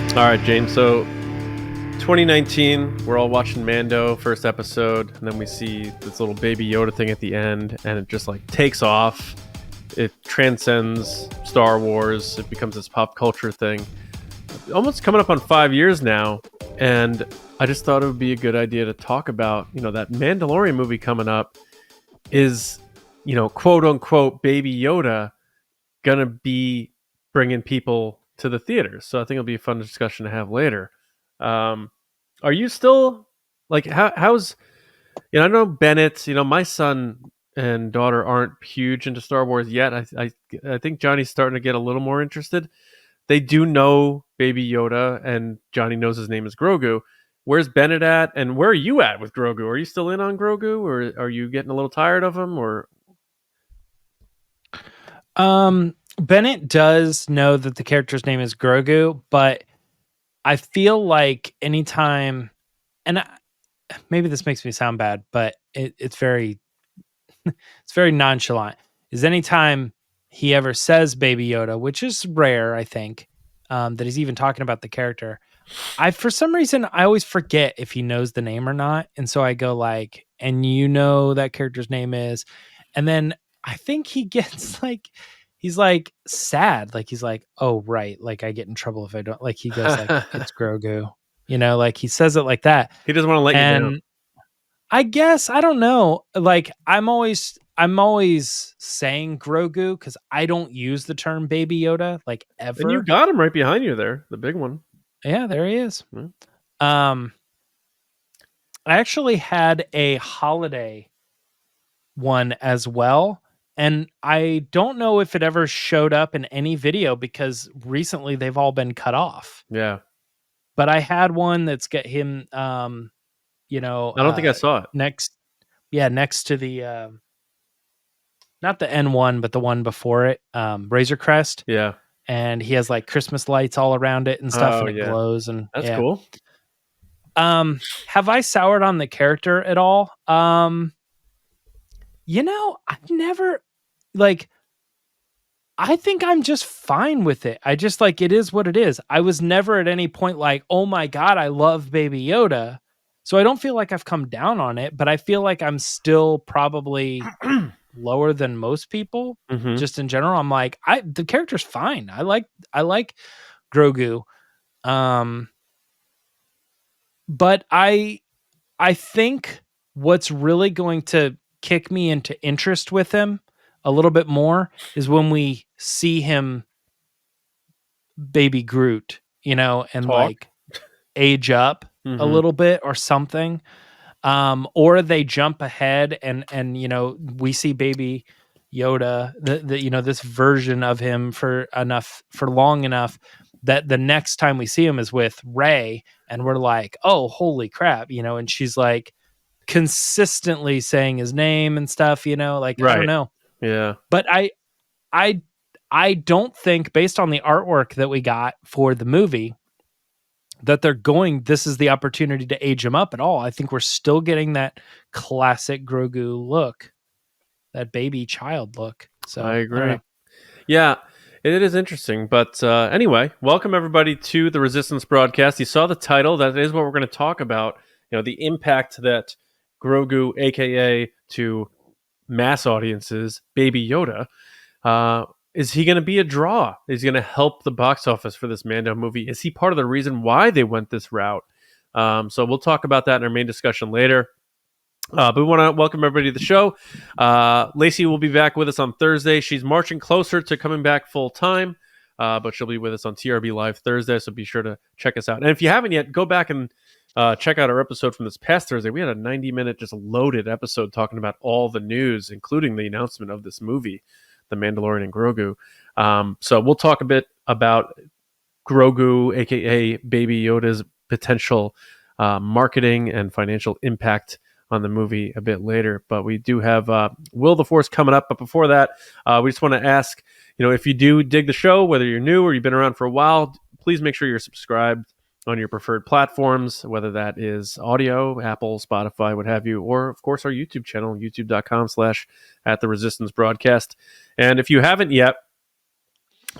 All right, James. So 2019, we're all watching Mando, first episode, and then we see this little baby Yoda thing at the end, and it just like takes off. It transcends Star Wars. It becomes this pop culture thing. Almost coming up on 5 years now, and I just thought it would be a good idea to talk about, that Mandalorian movie coming up. Is, quote unquote baby Yoda gonna be bringing people to the theaters? So I think it'll be a fun discussion to have later. Are you still like how's I know Bennett, my son and daughter aren't huge into Star Wars yet. I think Johnny's starting to get a little more interested. They do know baby Yoda, and Johnny knows his name is Grogu. Where's Bennett at, and where are you at with Grogu? Are you still in on Grogu, or are you getting a little tired of him? Or Bennett does know that the character's name is Grogu, but I feel like anytime, and maybe this makes me sound bad, but it's very, it's very nonchalant. Is anytime he ever says Baby Yoda, which is rare, I think, that he's even talking about the character. For some reason, I always forget if he knows the name or not, and so I go like, and that character's name is, and then I think he gets like. He's like sad. Like he's like, oh, right. Like I get in trouble if I don't, like he goes like, it's Grogu, like he says it like that. He doesn't want to let you down. I guess, I don't know. Like I'm always saying Grogu because I don't use the term baby Yoda like ever. And you got him right behind you there. The big one. Yeah, there he is. Mm-hmm. I actually had a holiday one as well. And I don't know if it ever showed up in any video because recently they've all been cut off. Yeah. But I had one that's got him, I don't think I saw it. Next to the, not the N1, but the one before it, Razor Crest. Yeah. And he has like Christmas lights all around it and stuff, and it glows. And that's cool. Have I soured on the character at all? I've never... Like, I think I'm just fine with it. I just like, it is what it is. I was never at any point like, oh my God, I love Baby Yoda. So I don't feel like I've come down on it, but I feel like I'm still probably lower than most people. Mm-hmm. Just in general. I'm like, the character's fine. I like Grogu. But I think what's really going to kick me into interest with him a little bit more is when we see him baby Groot, and like age up a little bit or something. Or they jump ahead and we see baby Yoda, this version of him for long enough that the next time we see him is with Rey, and we're like, oh, holy crap, and she's like consistently saying his name and stuff, like, right. I don't know. Yeah. But I don't think, based on the artwork that we got for the movie, that this is the opportunity to age him up at all. I think we're still getting that classic Grogu look, that baby child look. So I agree. Yeah, it is interesting. But anyway, welcome everybody to the Resistance broadcast. You saw the title. That is what we're going to talk about. The impact that Grogu, aka to mass audiences, Baby Yoda, is he going to be a draw? Is he going to help the box office for this Mando movie? Is he part of the reason why they went this route? So we'll talk about that in our main discussion later. But we want to welcome everybody to the show. Lacey will be back with us on Thursday. She's marching closer to coming back full time, but she'll be with us on TRB Live Thursday, so be sure to check us out. And if you haven't yet, go back and check out our episode from this past Thursday. We had a 90-minute just loaded episode talking about all the news, including the announcement of this movie, The Mandalorian and Grogu. So we'll talk a bit about Grogu, aka Baby Yoda's potential marketing and financial impact on the movie a bit later. But we do have Will the Force coming up. But before that, we just want to ask, if you do dig the show, whether you're new or you've been around for a while, please make sure you're subscribed on your preferred platforms, whether that is audio, Apple, Spotify, what have you, or of course our YouTube channel, youtube.com/@theresistance broadcast. And if you haven't yet,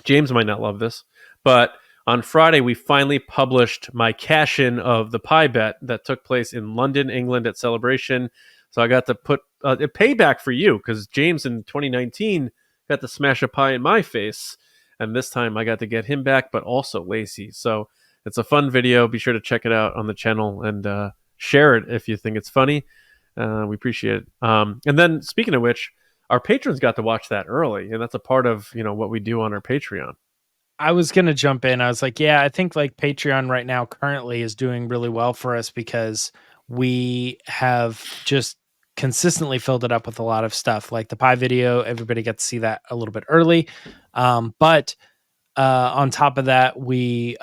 James might not love this, but on Friday, we finally published my cash-in of the pie bet that took place in London, England at Celebration. So I got to put a payback for you because James in 2019 got to smash a pie in my face. And this time I got to get him back, but also Lacey. So it's a fun video. Be sure to check it out on the channel and share it if you think it's funny. We appreciate it. And then speaking of which, our patrons got to watch that early, and that's a part of what we do on our Patreon. I was gonna jump in. I was like, yeah, I think like Patreon right now currently is doing really well for us because we have just consistently filled it up with a lot of stuff. Like the pie video, everybody got to see that a little bit early. But on top of that, we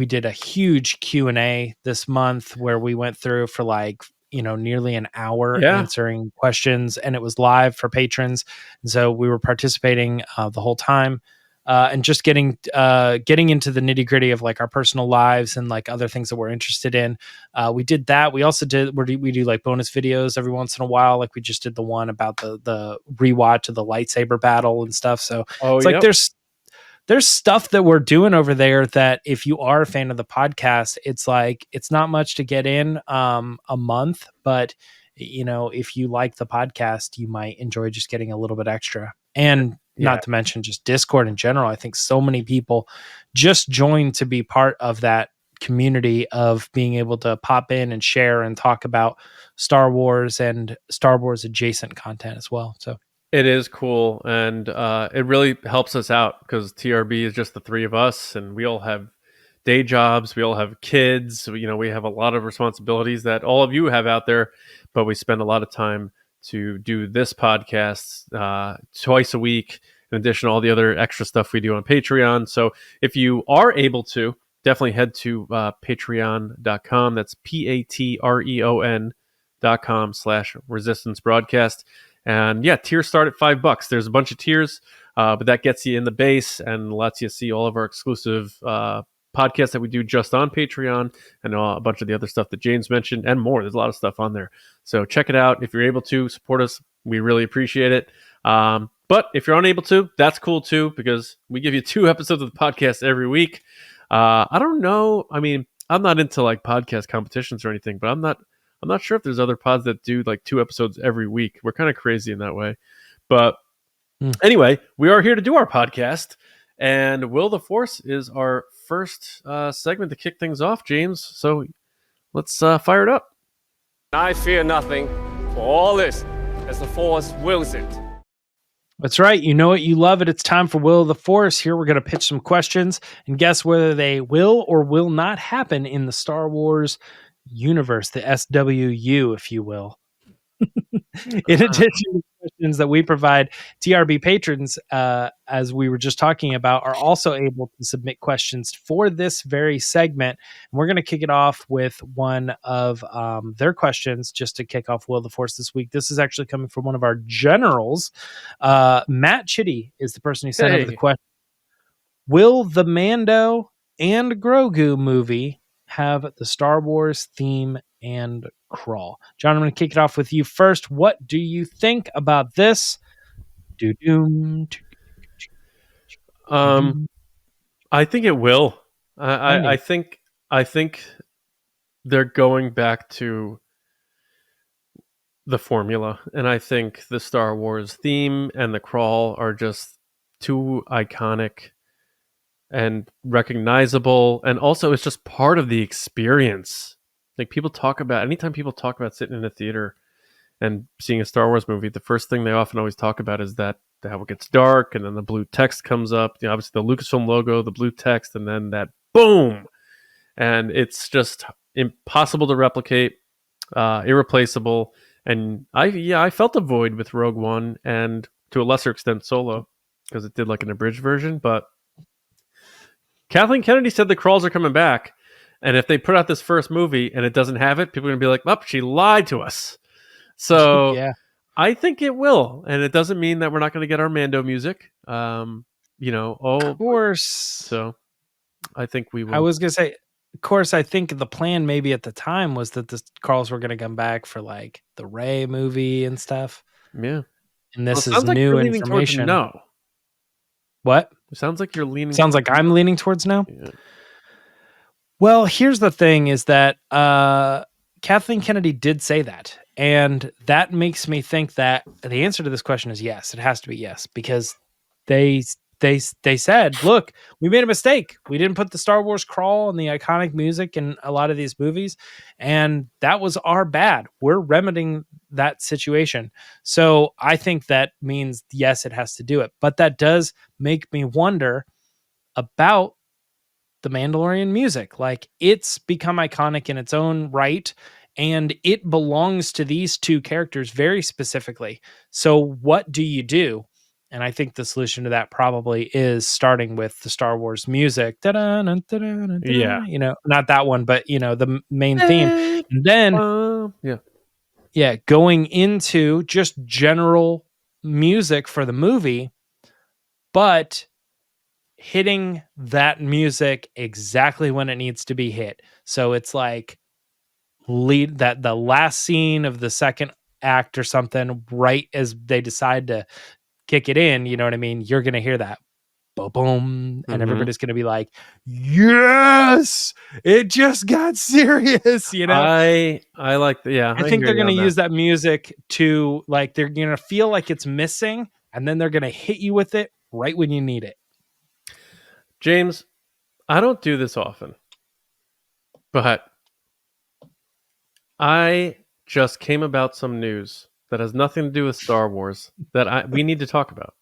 did a huge Q&A this month where we went through for like nearly an hour answering questions, and it was live for patrons. And so we were participating the whole time. And just getting into the nitty gritty of like our personal lives and like other things that we're interested in. We did that. We also we do like bonus videos every once in a while. Like we just did the one about the rewatch of the lightsaber battle and stuff. So it's like there's stuff that we're doing over there that if you are a fan of the podcast, it's like it's not much to get in a month, but if you like the podcast, you might enjoy just getting a little bit extra. And not to mention just Discord in general. I think so many people just joined to be part of that community of being able to pop in and share and talk about Star Wars and Star Wars adjacent content as well. So it is cool, and it really helps us out because TRB is just the three of us, and we all have day jobs, we all have kids, we have a lot of responsibilities that all of you have out there, but we spend a lot of time to do this podcast twice a week, in addition to all the other extra stuff we do on Patreon. So if you are able to, definitely head to patreon.com. That's patreon.com/resistance broadcast. And yeah, tiers start at $5. There's a bunch of tiers, but that gets you in the base and lets you see all of our exclusive podcasts that we do just on Patreon and a bunch of the other stuff that James mentioned and more. There's a lot of stuff on there. So check it out. If you're able to support us, we really appreciate it. But if you're unable to, that's cool too, because we give you 2 episodes of the podcast every week. I don't know. I mean, I'm not into like podcast competitions or anything, but I'm not sure if there's other pods that do like 2 episodes every week. We're kind of crazy in that way. But anyway, we are here to do our podcast. And Will the Force is our first segment to kick things off, James. So let's fire it up. I fear nothing, for all is as the Force wills it. That's right. You know it, you love it. It's time for Will of the Force. Here we're going to pitch some questions and guess whether they will or will not happen in the Star Wars universe, the SWU, if you will. In addition to questions that we provide, TRB patrons, as we were just talking about, are also able to submit questions for this very segment. And we're going to kick it off with one of their questions just to kick off Will of the Force this week. This is actually coming from one of our generals. Matt Chitty is the person who sent over the question. Will the Mando and Grogu movie have the Star Wars theme and crawl? John, I'm going to kick it off with you first. What do you think about this? I think it will. I think they're going back to the formula, and I think the Star Wars theme and the crawl are just too iconic and recognizable, and also it's just part of the experience. Like anytime people talk about sitting in a theater and seeing a Star Wars movie, the first thing they often always talk about is that how it gets dark and then the blue text comes up. Obviously the Lucasfilm logo, the blue text, and then that boom. And it's just impossible to replicate, irreplaceable. And I felt a void with Rogue One and to a lesser extent Solo because it did like an abridged version. But Kathleen Kennedy said the crawls are coming back. And if they put out this first movie and it doesn't have it, people are going to be like, oh, she lied to us. So yeah. I think it will. And it doesn't mean that we're not going to get our Mando music. Of course. So I think we will. I was going to say, of course, I think the plan maybe at the time was that the Carls were going to come back for like the Rey movie and stuff. Yeah. And this is new information. No. What? It sounds like you're leaning. Sounds like I'm leaning towards no. Yeah. Well, here's the thing: is that Kathleen Kennedy did say that, and that makes me think that the answer to this question is yes. It has to be yes, because they said, look, we made a mistake. We didn't put the Star Wars crawl and the iconic music in a lot of these movies, and that was our bad. We're remedying that situation. So I think that means yes, it has to do it. But that does make me wonder about the Mandalorian music. Like, it's become iconic in its own right, and it belongs to these two characters very specifically. So what do you do? And I think the solution to that probably is starting with the Star Wars music. Yeah. You know, not that one, but you know, the main theme. And then yeah, going into just general music for the movie, but hitting that music exactly when it needs to be hit. So it's like the last scene of the second act or something, right as they decide to kick it in, you know what I mean? You're going to hear that boom, and everybody's going to be like, yes, it just got serious, you know? I like I think they're going to use that music to, like, they're going to feel like it's missing, and then they're going to hit you with it right when you need it. James, I don't do this often, but I just came about some news that has nothing to do with Star Wars that we need to talk about.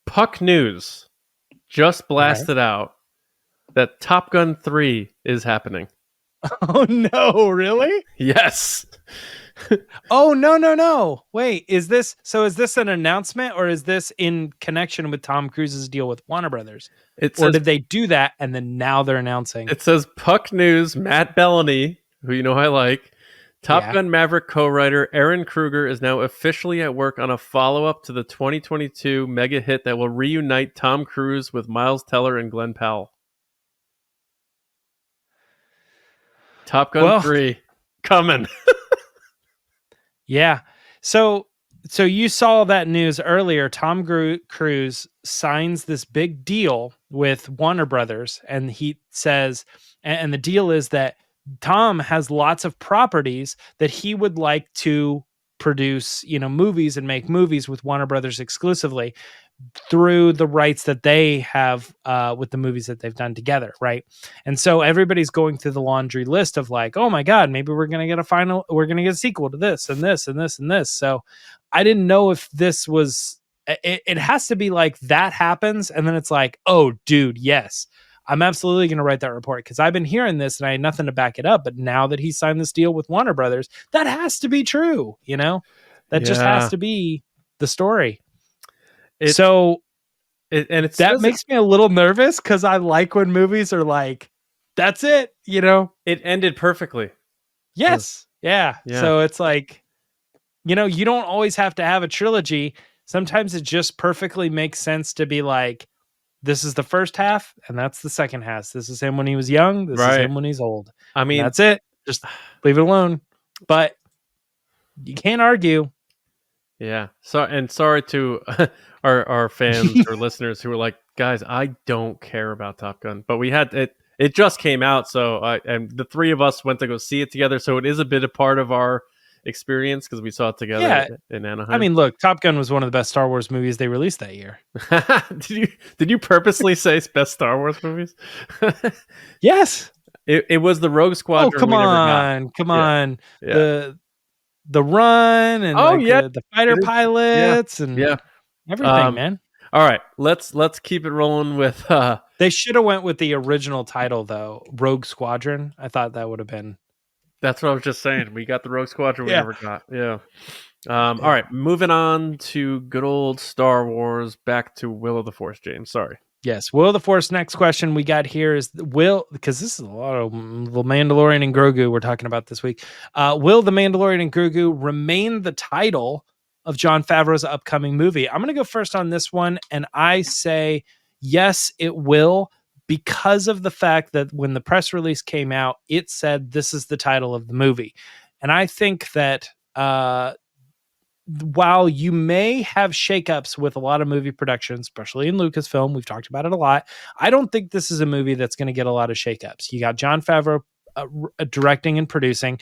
Puck News just blasted out that Top Gun 3 is happening. Oh no, really? Yes. Oh no. Wait, is this an announcement, or is this in connection with Tom Cruise's deal with Warner Brothers? Or did they do that and then now they're announcing? It says Puck News, Matt Bellany, who you know I like, Top Gun Maverick co-writer Aaron Kruger is now officially at work on a follow-up to the 2022 mega hit that will reunite Tom Cruise with Miles Teller and Glenn Powell. Top Gun 3 coming. Yeah. So you saw that news earlier. Tom Cruise signs this big deal with Warner Brothers, and he says, and the deal is that Tom has lots of properties that he would like to produce, you know, movies and make movies with Warner Brothers exclusively through the rights that they have with the movies that they've done together, right? And so everybody's going through the laundry list of like, oh my God, maybe we're going to get a sequel to this and this and this and this. So I didn't know if this was, it has to be like that happens, and then it's like, oh dude, yes, I'm absolutely going to write that report, because I've been hearing this and I had nothing to back it up. But now that he signed this deal with Warner Brothers, that has to be true, you know? That just has to be the story. That makes me a little nervous, because I like when movies are like, that's it, you know? It ended perfectly. Yes. Yeah. So it's like, you know, you don't always have to have a trilogy. Sometimes it just perfectly makes sense to be like, this is the first half and that's the second half. This is him when he was young. This is him when he's old. I mean, that's it. Just leave it alone. But you can't argue. Yeah. Sorry to our fans or listeners who were like, guys, I don't care about Top Gun, but we had it. It just came out, and the three of us went to go see it together. So it is a bit a part of our experience because we saw it together in Anaheim. I mean, look, Top Gun was one of the best Star Wars movies they released that year. Did you purposely say best Star Wars movies? Yes. It was the Rogue Squadron. Oh, come on. Yeah. The run and the fighter pilots and everything, man. All right, let's keep it rolling with. They should have went with the original title though, Rogue Squadron. I thought that would have been. That's what I was just saying. We got the Rogue Squadron. We never got. Yeah. All right, moving on to good old Star Wars. Back to Will of the Force, James. Sorry. Yes, Will of the Force. Next question we got here is because this is a lot of the Mandalorian and Grogu we're talking about this week. Will the Mandalorian and Grogu remain the title of Jon Favreau's upcoming movie? I'm going to go first on this one, and I say yes, it will, because of the fact that when the press release came out, it said this is the title of the movie. And I think that while you may have shakeups with a lot of movie productions, especially in Lucasfilm, we've talked about it a lot. I don't think this is a movie that's going to get a lot of shakeups. You got Jon Favreau directing and producing.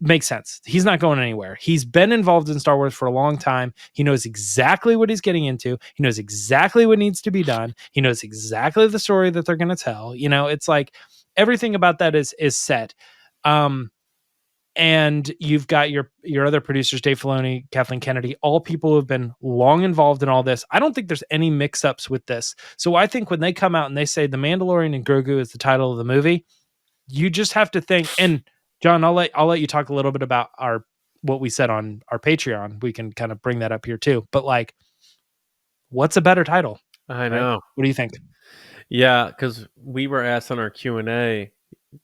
Makes sense. He's not going anywhere. He's been involved in Star Wars for a long time. He knows exactly what he's getting into. He knows exactly what needs to be done. He knows exactly the story that they're going to tell. It's like everything about that is set. And you've got your other producers, Dave Filoni, Kathleen Kennedy, all people who have been long involved in all this. I don't think there's any mix-ups with this. So I think when they come out and they say The Mandalorian and Grogu is the title of the movie, you just have to think, and John, I'll let you talk a little bit about what we said on our Patreon. We can kind of bring that up here too. But like, what's a better title? I know. Right? What do you think? Yeah, because we were asked on our Q&A,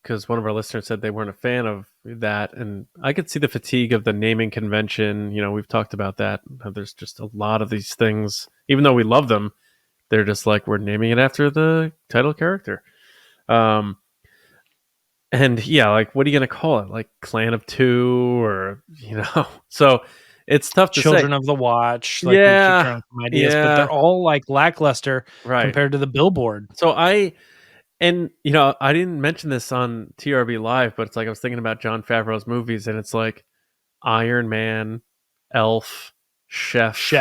because one of our listeners said they weren't a fan of that, and I could see the fatigue of the naming convention. We've talked about that. There's just a lot of these things, even though we love them, they're just like, we're naming it after the title character. And yeah, like, what are you going to call it? Like Clan of Two, or, so it's tough to say. Children of the Watch. Like, we keep trying some ideas, but they're all like lackluster compared to the billboard. So I didn't mention this on TRB Live, but it's like I was thinking about Jon Favreau's movies, and it's like Iron Man, Elf, Chef.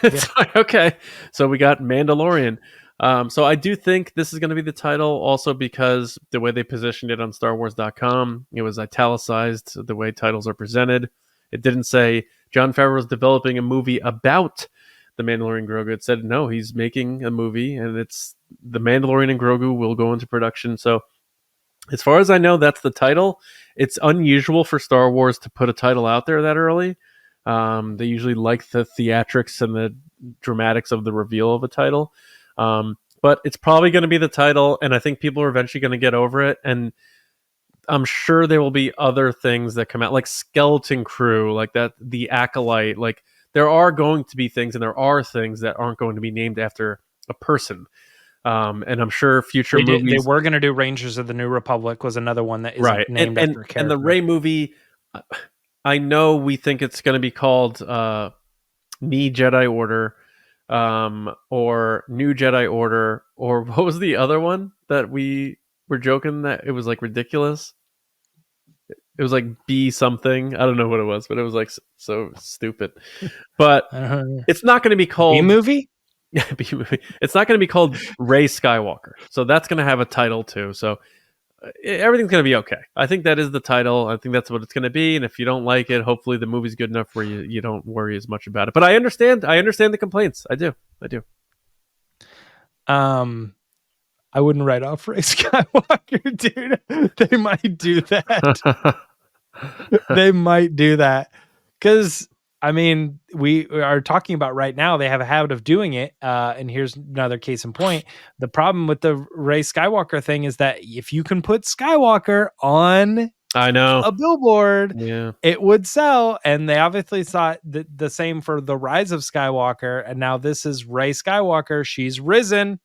It's like, okay, so we got Mandalorian. So I do think this is going to be the title, also because the way they positioned it on StarWars.com, it was italicized the way titles are presented. It didn't say Jon Favreau is developing a movie about the Mandalorian Grogu. It said, no, he's making a movie, and it's the Mandalorian and Grogu will go into production. So as far as I know, that's the title. It's unusual for Star Wars to put a title out there that early. They usually like the theatrics and the dramatics of the reveal of a title. But it's probably going to be the title, and I think people are eventually going to get over it. And I'm sure there will be other things that come out, like Skeleton Crew, like that, The Acolyte. Like, there are going to be things, and there are things that aren't going to be named after a person. And I'm sure future movies... They were going to do Rangers of the New Republic was another one that isn't named after a character. And the Rey movie, I know we think it's going to be called Knee Jedi Order, or New Jedi Order, or what was the other one that we were joking that it was like ridiculous? It was like B something. I don't know what it was, but it was like so stupid. But it's not going to be called B-movie? Yeah, B-movie. It's not going to be called Rey Skywalker. So that's going to have a title too. So everything's going to be okay. I think that is the title. I think that's what it's going to be. And if you don't like it, hopefully the movie's good enough where you don't worry as much about it. But I understand the complaints. I do. I wouldn't write off Rey Skywalker, dude. They might do that. They might do that. Because, I mean, we are talking about right now, they have a habit of doing it. And here's another case in point. The problem with the Rey Skywalker thing is that if you can put Skywalker on a billboard, it would sell. And they obviously thought the same for The Rise of Skywalker. And now this is Rey Skywalker. She's risen,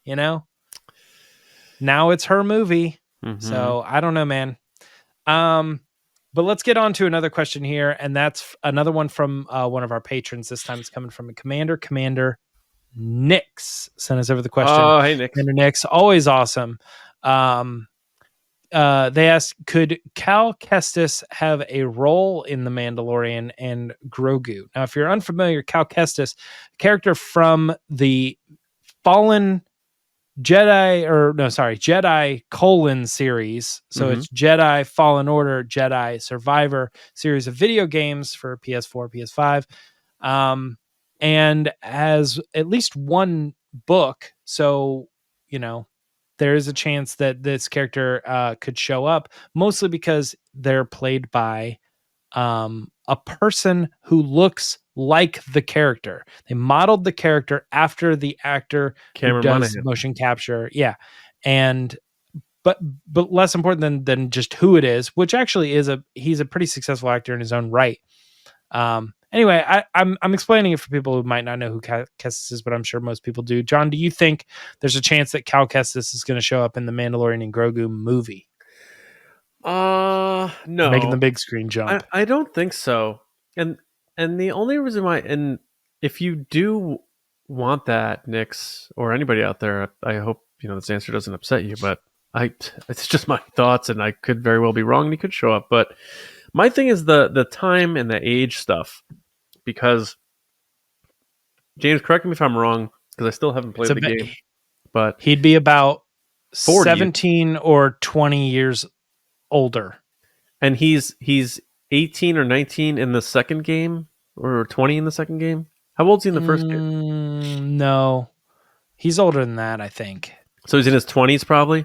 Now it's her movie. Mm-hmm. So I don't know, man. But let's get on to another question here. And that's another one from one of our patrons. This time it's coming from Commander Nix. Send us over the question. Oh, hey, Nix. Commander Nix, always awesome. They asked, could Cal Kestis have a role in The Mandalorian and Grogu? Now, if you're unfamiliar, Cal Kestis, character from the Fallen Jedi Colin series. So it's Jedi Fallen Order, Jedi Survivor series of video games for PS4, PS5. And has at least one book. So, there is a chance that this character could show up, mostly because they're played by a person who looks like the character. They modeled the character after the actor who does motion capture. Yeah. And but less important than just who it is, which actually is he's a pretty successful actor in his own right. Anyway, I'm explaining it for people who might not know who Cal Kestis is, but I'm sure most people do. John, do you think there's a chance that Cal Kestis is going to show up in the Mandalorian and Grogu movie? No. Making the big screen jump. I don't think so. And And the only reason why, and if you do want that, Nix, or anybody out there, I hope this answer doesn't upset you, but it's just my thoughts, and I could very well be wrong, and he could show up. But my thing is the time and the age stuff, because James, correct me if I'm wrong, because I still haven't played the game, but he'd be about 40. 17 or 20 years older, and he's 18 or 19 in the second game, or 20 in the second game. How old is he in the first game? No, he's older than that, I think. So he's in his 20s, probably.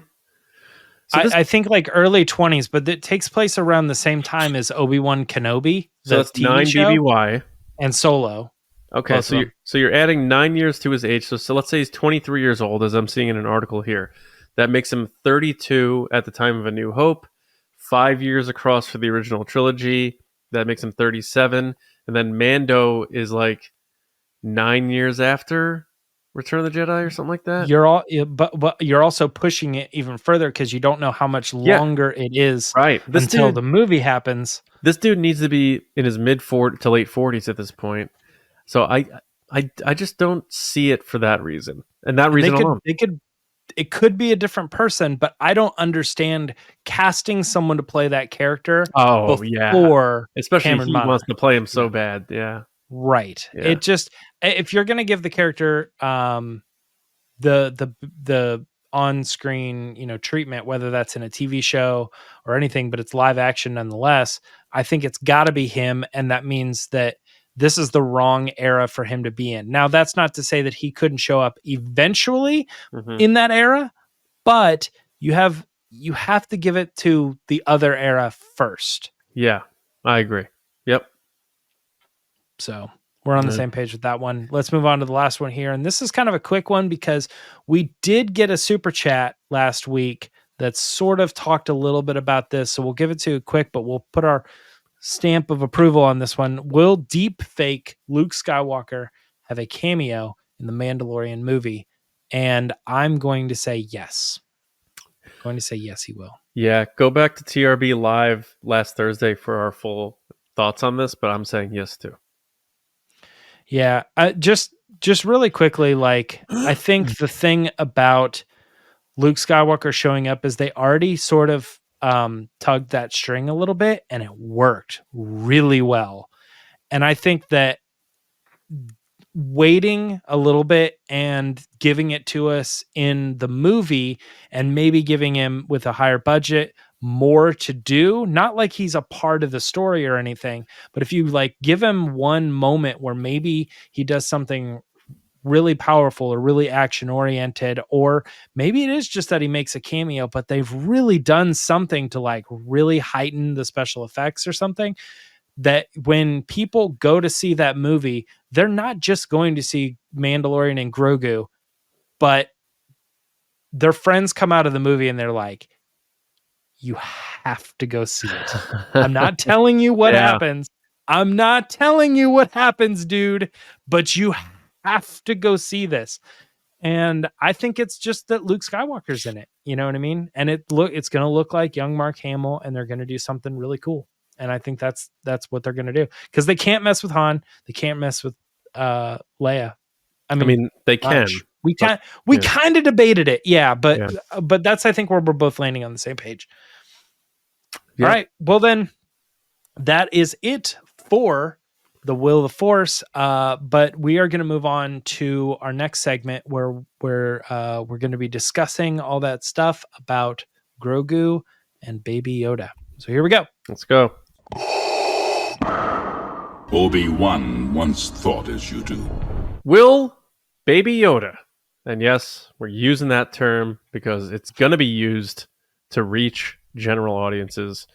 So I think like early 20s, but it takes place around the same time as Obi-Wan Kenobi. So that's 9 BBY and Solo. Okay, so you're adding 9 years to his age. So let's say he's 23 years old, as I'm seeing in an article here. That makes him 32 at the time of A New Hope. 5 years across for the original trilogy. That makes him 37. And then Mando is like 9 years after Return of the Jedi or something like that. But you're also pushing it even further because you don't know how much longer it is until the movie happens. This dude needs to be in his mid-40s to late 40s at this point. So I just don't see it for that reason. And that reason alone. It could be a different person, but I don't understand casting someone to play that character before especially Cameron he Monaghan wants to play him so bad. Yeah. Right. Yeah. It just, if you're going to give the character the on-screen, treatment, whether that's in a TV show or anything, but it's live action nonetheless, I think it's got to be him, and that means that this is the wrong era for him to be in. Now, that's not to say that he couldn't show up eventually in that era, but you have to give it to the other era first. Yeah, I agree. Yep. So we're on the same page with that one. Let's move on to the last one here. And this is kind of a quick one because we did get a super chat last week that sort of talked a little bit about this. So we'll give it to you quick, but we'll put our stamp of approval on this one. Will deep fake Luke Skywalker have a cameo in the Mandalorian movie? And I'm going to say yes. He will. Yeah, go back to TRB Live last Thursday for our full thoughts on this, but I'm saying yes too. Yeah, just really quickly, like, I think the thing about Luke Skywalker showing up is they already sort of tugged that string a little bit, and it worked really well. And I think that waiting a little bit and giving it to us in the movie, and maybe giving him, with a higher budget, more to do, not like he's a part of the story or anything, but if you like give him one moment where maybe he does something really powerful or really action oriented, or maybe it is just that he makes a cameo, but they've really done something to like really heighten the special effects or something, that when people go to see that movie, they're not just going to see Mandalorian and Grogu, but their friends come out of the movie and they're like, you have to go see it. I'm not telling you what happens. I'm not telling you what happens, dude, but you have to go see this. And I think it's just that Luke Skywalker's in it. You know what I mean? And it's going to look like young Mark Hamill, and they're going to do something really cool. And I think that's what they're going to do, because they can't mess with Han. They can't mess with Leia. I mean they can. We kind of debated it. Yeah, but that's, I think, where we're both landing on the same page. Yeah. All right. Well, then that is it for the Will of the Force. But we are going to move on to our next segment where we're going to be discussing all that stuff about Grogu and Baby Yoda. So here we go. Let's go. Obi-Wan once thought as you do. Will Baby Yoda, and yes, we're using that term because it's going to be used to reach general audiences,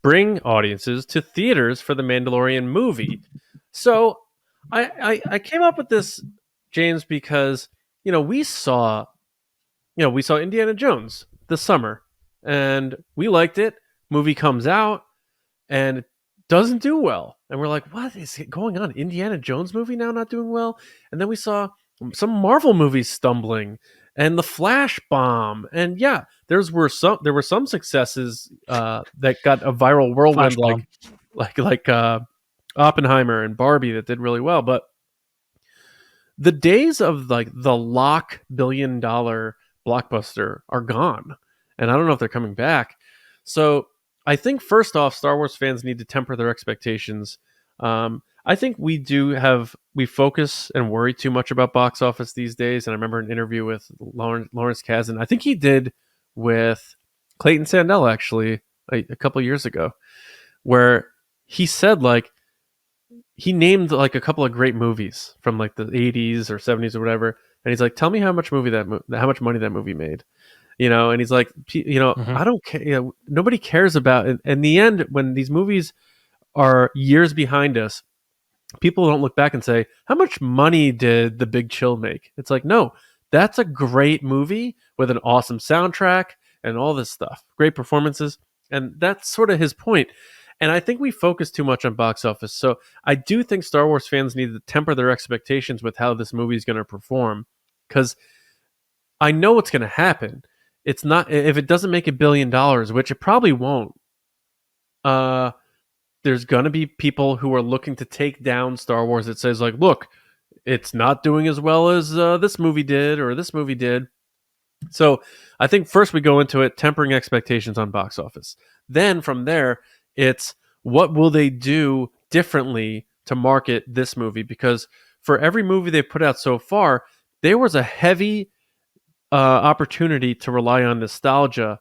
bring audiences to theaters for the Mandalorian movie. So I came up with this, James, because we saw Indiana Jones this summer, and we liked it. Movie comes out and it doesn't do well, and we're like, what is going on? Indiana Jones movie now not doing well? And then we saw some Marvel movies stumbling, and the Flash bomb, and there were some successes that got a viral whirlwind, like Oppenheimer and Barbie that did really well, but the days of like the lock $1 billion blockbuster are gone, and I don't know if they're coming back. So I think first off, Star Wars fans need to temper their expectations. I think we focus and worry too much about box office these days. And I remember an interview with Lawrence Kasdan. I think he did with Clayton Sandell actually a couple years ago, where he said like he named like a couple of great movies from like the 80s or 70s or whatever, and he's like, tell me how much money that movie made, and he's like, I don't care, nobody cares about it. In the end, when these movies are years behind us, people don't look back and say, how much money did The Big Chill make? It's like, no, that's a great movie with an awesome soundtrack and all this stuff, great performances, and that's sort of his point. And I think we focus too much on box office. So I do think Star Wars fans need to temper their expectations with how this movie is going to perform, because I know what's going to happen. It's not, if it doesn't make $1 billion, which it probably won't, there's going to be people who are looking to take down Star Wars. It says like, look, it's not doing as well as this movie did or this movie did. So I think first we go into it tempering expectations on box office. Then from there, it's what will they do differently to market this movie? Because for every movie they've put out so far, there was a heavy opportunity to rely on nostalgia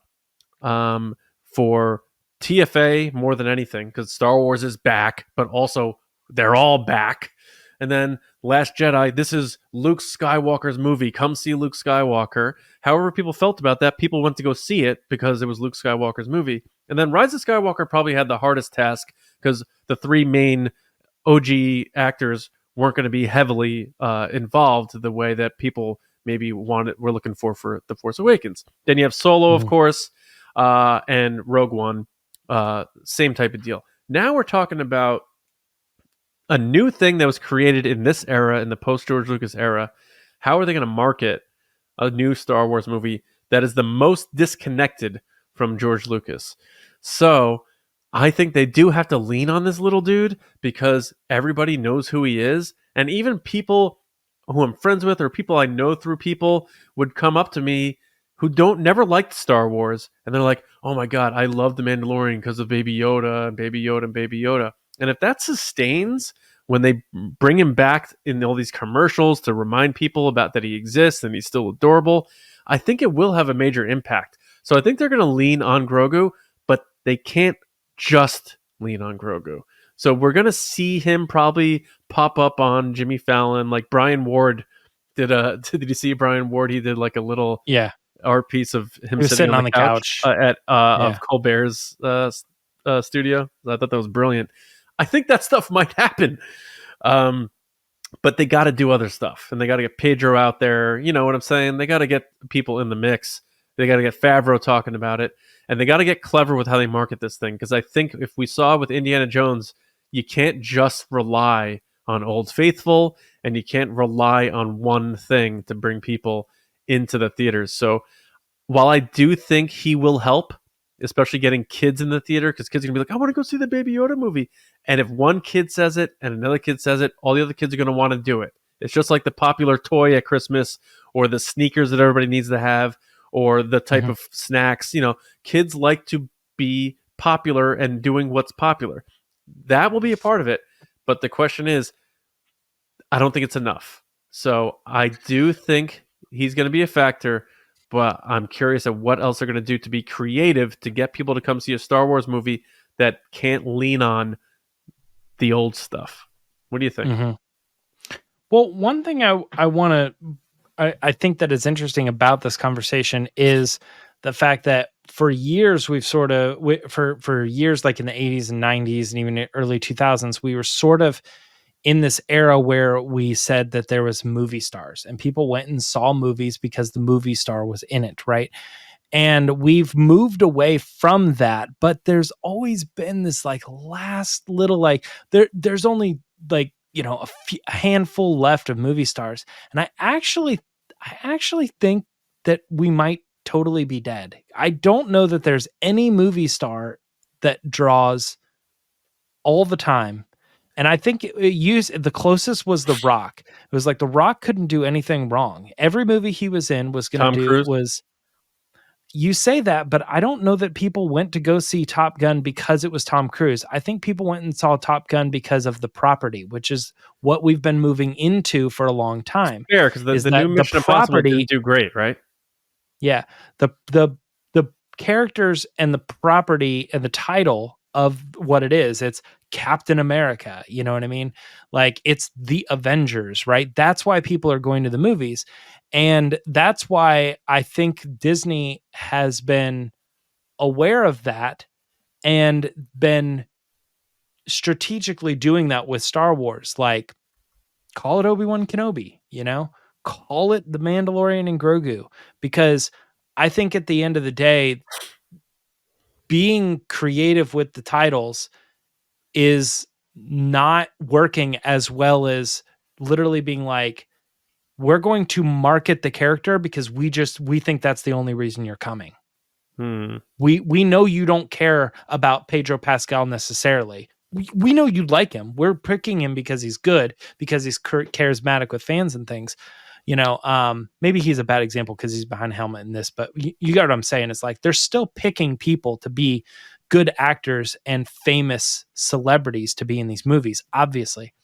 for TFA more than anything, because Star Wars is back, but also they're all back. And then Last Jedi, this is Luke Skywalker's movie. Come see Luke Skywalker. However people felt about that, people went to go see it because it was Luke Skywalker's movie. And then Rise of Skywalker probably had the hardest task because the three main OG actors weren't going to be heavily involved the way that people maybe were looking for The Force Awakens. Then you have Solo, of course, and Rogue One, same type of deal. Now we're talking about a new thing that was created in this era, in the post-George Lucas era. How are they going to market a new Star Wars movie that is the most disconnected from George Lucas? So I think they do have to lean on this little dude because everybody knows who he is. And even people who I'm friends with or people I know through people would come up to me who never liked Star Wars. And they're like, oh my God, I love The Mandalorian because of Baby Yoda and Baby Yoda and Baby Yoda. And if that sustains when they bring him back in all these commercials to remind people about that he exists and he's still adorable, I think it will have a major impact. So I think they're going to lean on Grogu, but they can't just lean on Grogu. So we're going to see him probably pop up on Jimmy Fallon, like Brian Ward did. Did you see Brian Ward? He did like a little art piece of him sitting on the couch. Of Colbert's studio. I thought that was brilliant. I think that stuff might happen. But they got to do other stuff, and they got to get Pedro out there. You know what I'm saying? They got to get people in the mix. They got to get Favreau talking about it, and they got to get clever with how they market this thing. Because I think if we saw with Indiana Jones, you can't just rely on Old Faithful, and you can't rely on one thing to bring people into the theaters. So while I do think he will help, especially getting kids in the theater, because kids are going to be like, I want to go see the Baby Yoda movie. And if one kid says it and another kid says it, all the other kids are going to want to do it. It's just like the popular toy at Christmas or the sneakers that everybody needs to have or the type of snacks. Kids like to be popular and doing what's popular. That will be a part of it. But the question is, I don't think it's enough. So I do think he's going to be a factor, but I'm curious at what else they're going to do to be creative to get people to come see a Star Wars movie that can't lean on the old stuff. What do you think? Well, one thing I think that is interesting about this conversation is the fact that for years we've sort of for years, like in the 80s and 90s and even early 2000s, we were sort of in this era where we said that there was movie stars and people went and saw movies because the movie star was in it, right? And we've moved away from that, but there's always been this like last little like there's only like a handful left of movie stars, and I actually think that we might totally be dead. I don't know that there's any movie star that draws all the time And I think it used the closest was The Rock. It was like The Rock couldn't do anything wrong. Every movie he was in was going to do Cruise? was. You say that, but I don't know that people went to go see Top Gun because it was Tom Cruise. I think people went and saw Top Gun because of the property, which is what we've been moving into for a long time. Fair, because the new Mission Impossible didn't do great, right? Yeah, the characters and the property and the title of what it is, it's Captain America. You know what I mean? Like it's the Avengers, right? That's why people are going to the movies. And that's why I think Disney has been aware of that and been strategically doing that with Star Wars. Like, call it Obi-Wan Kenobi, call it The Mandalorian and Grogu. Because I think at the end of the day, being creative with the titles is not working as well as literally being like, we're going to market the character because we think that's the only reason you're coming. We know you don't care about Pedro Pascal necessarily. We know you like him. We're picking him because he's good, because he's charismatic with fans and things. Maybe he's a bad example because he's behind helmet in this, but you got what I'm saying. It's like they're still picking people to be good actors and famous celebrities to be in these movies, obviously.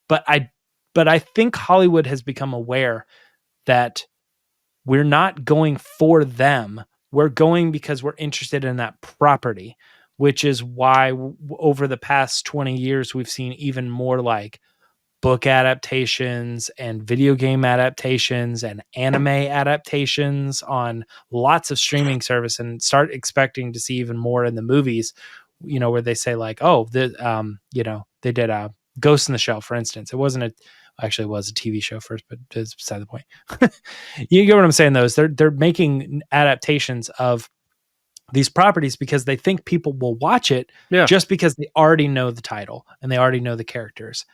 But I think Hollywood has become aware that we're not going for them. We're going because we're interested in that property, which is why over the past 20 years, we've seen even more like book adaptations and video game adaptations and anime adaptations on lots of streaming service, and start expecting to see even more in the movies, where they say like, oh, they did a Ghost in the Shell, for instance. It wasn't actually it was a TV show first, but it's beside the point. You get what I'm saying, though, is they're making adaptations of these properties because they think people will watch it just because they already know the title and they already know the characters.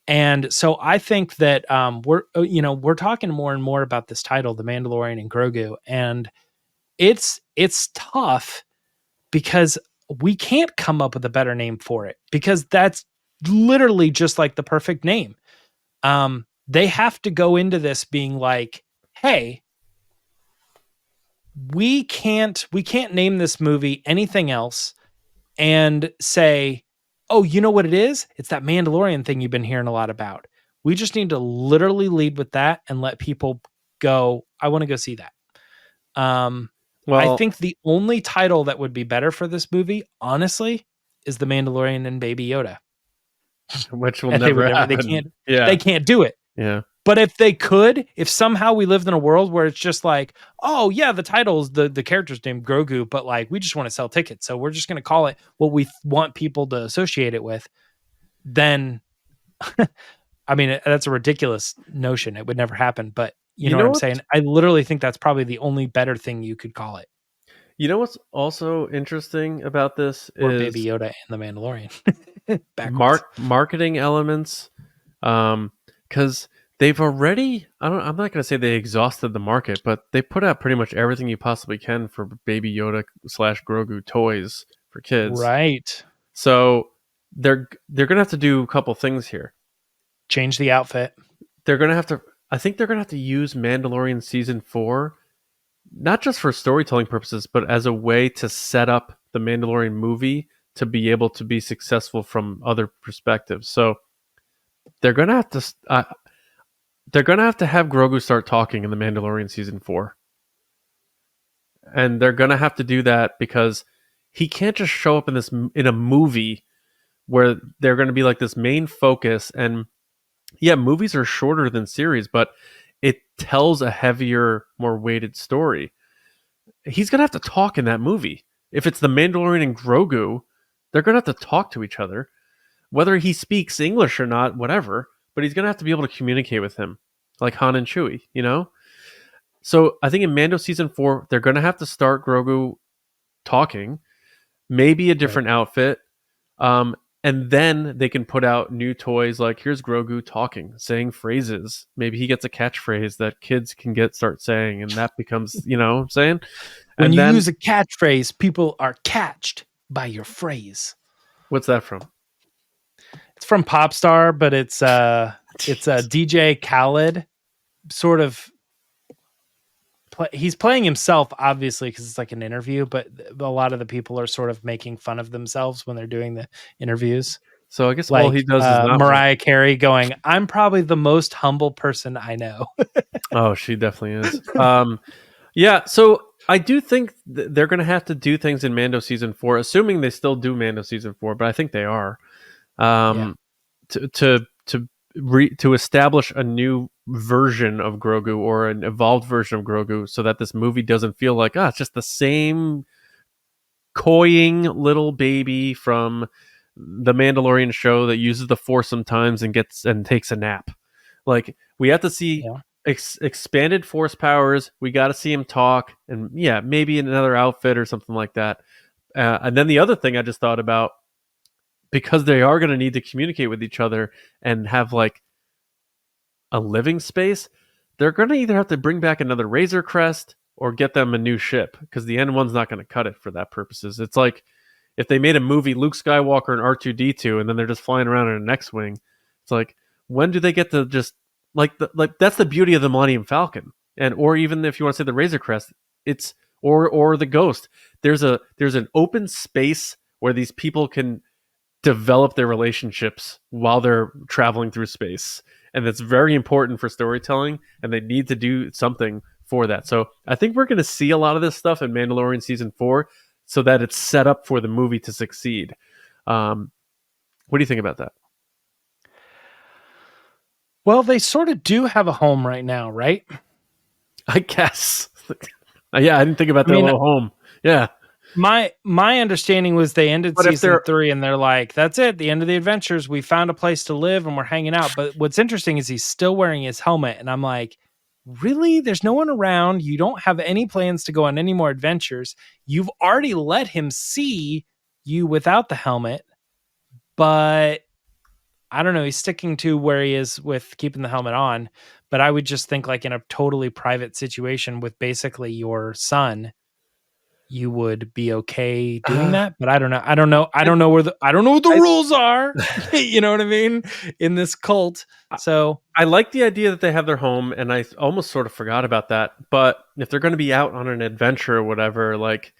And so I think that we're talking more and more about this title, The Mandalorian and Grogu, and it's tough because we can't come up with a better name for it, because that's literally just like the perfect name. They have to go into this being like, hey, we can't name this movie anything else and say, oh, you know what it is? It's that Mandalorian thing you've been hearing a lot about. We just need to literally lead with that and let people go, I want to go see that. I think the only title that would be better for this movie, honestly, is The Mandalorian and Baby Yoda. Which will never happen. They can't do it. Yeah. But if they could, if somehow we lived in a world where it's just like, oh yeah, the title's the character's named Grogu, but like we just want to sell tickets, so we're just going to call it what we want people to associate it with, then I mean, that's a ridiculous notion. It would never happen, but you know what I'm saying? I literally think that's probably the only better thing you could call it. You know what's also interesting about this or is Baby Yoda and the Mandalorian. Marketing elements, because they've already, I'm not going to say they exhausted the market, but they put out pretty much everything you possibly can for Baby Yoda / Grogu toys for kids. Right. So they're going to have to do a couple things here. Change the outfit. They're going to have to, I think they're going to have to use Mandalorian Season 4, not just for storytelling purposes, but as a way to set up the Mandalorian movie to be able to be successful from other perspectives. So they're going to have to, have Grogu start talking in the Mandalorian Season 4. And they're going to have to do that because he can't just show up in a movie where they're going to be like this main focus. And yeah, movies are shorter than series, but it tells a heavier, more weighted story. He's going to have to talk in that movie. If it's the Mandalorian and Grogu, they're going to have to talk to each other. Whether he speaks English or not, whatever, but he's going to have to be able to communicate with him, like Han and Chewie, you know? So I think in Mando Season 4, they're going to have to start Grogu talking, maybe a different outfit, and then they can put out new toys like, here's Grogu talking, saying phrases. Maybe he gets a catchphrase that kids can start saying, and that becomes, you know what I'm saying? When you use a catchphrase, people are catched by your phrase. What's that from? It's from Popstar, but it's DJ Khaled, sort of. He's playing himself, obviously, because it's like an interview, but a lot of the people are sort of making fun of themselves when they're doing the interviews. So I guess Like all he does is not Mariah Carey going, "I'm probably the most humble person I know." Oh, she definitely is. Yeah, so I do think they're going to have to do things in Mando season 4, assuming they still do Mando season 4, but I think they are. To establish a new version of Grogu or an evolved version of Grogu, so that this movie doesn't feel like it's just the same coying little baby from the Mandalorian show that uses the Force sometimes and takes a nap. Like, we have to see expanded Force powers. We got to see him talk, and maybe in another outfit or something like that. And then the other thing I just thought about, because they are going to need to communicate with each other and have like a living space, they're going to either have to bring back another Razor Crest or get them a new ship, because the N1's not going to cut it for that purposes. It's like if they made a movie Luke Skywalker and R2-D2 and then they're just flying around in an X-Wing. It's like, when do they get to just like that's the beauty of the Millennium Falcon, or even if you want to say the Razor Crest, it's or the Ghost. There's an open space where these people can develop their relationships while they're traveling through space, and that's very important for storytelling, and they need to do something for that. So I think we're going to see a lot of this stuff in Mandalorian season 4, so that it's set up for the movie to succeed. What do you think about that? Well, they sort of do have a home right now, right? I guess. Yeah, I didn't think about that little home. Yeah. My understanding was they ended season 3 and they're like, that's it, the end of the adventures. We found a place to live and we're hanging out. But what's interesting is he's still wearing his helmet. And I'm like, really? There's no one around. You don't have any plans to go on any more adventures. You've already let him see you without the helmet. But I don't know. He's sticking to where he is with keeping the helmet on. But I would just think, like, in a totally private situation with basically your son, you would be okay doing that. But I don't know. I don't know what the rules are. You know what I mean? In this cult. So I like the idea that they have their home, and I almost sort of forgot about that. But if they're going to be out on an adventure or whatever, like,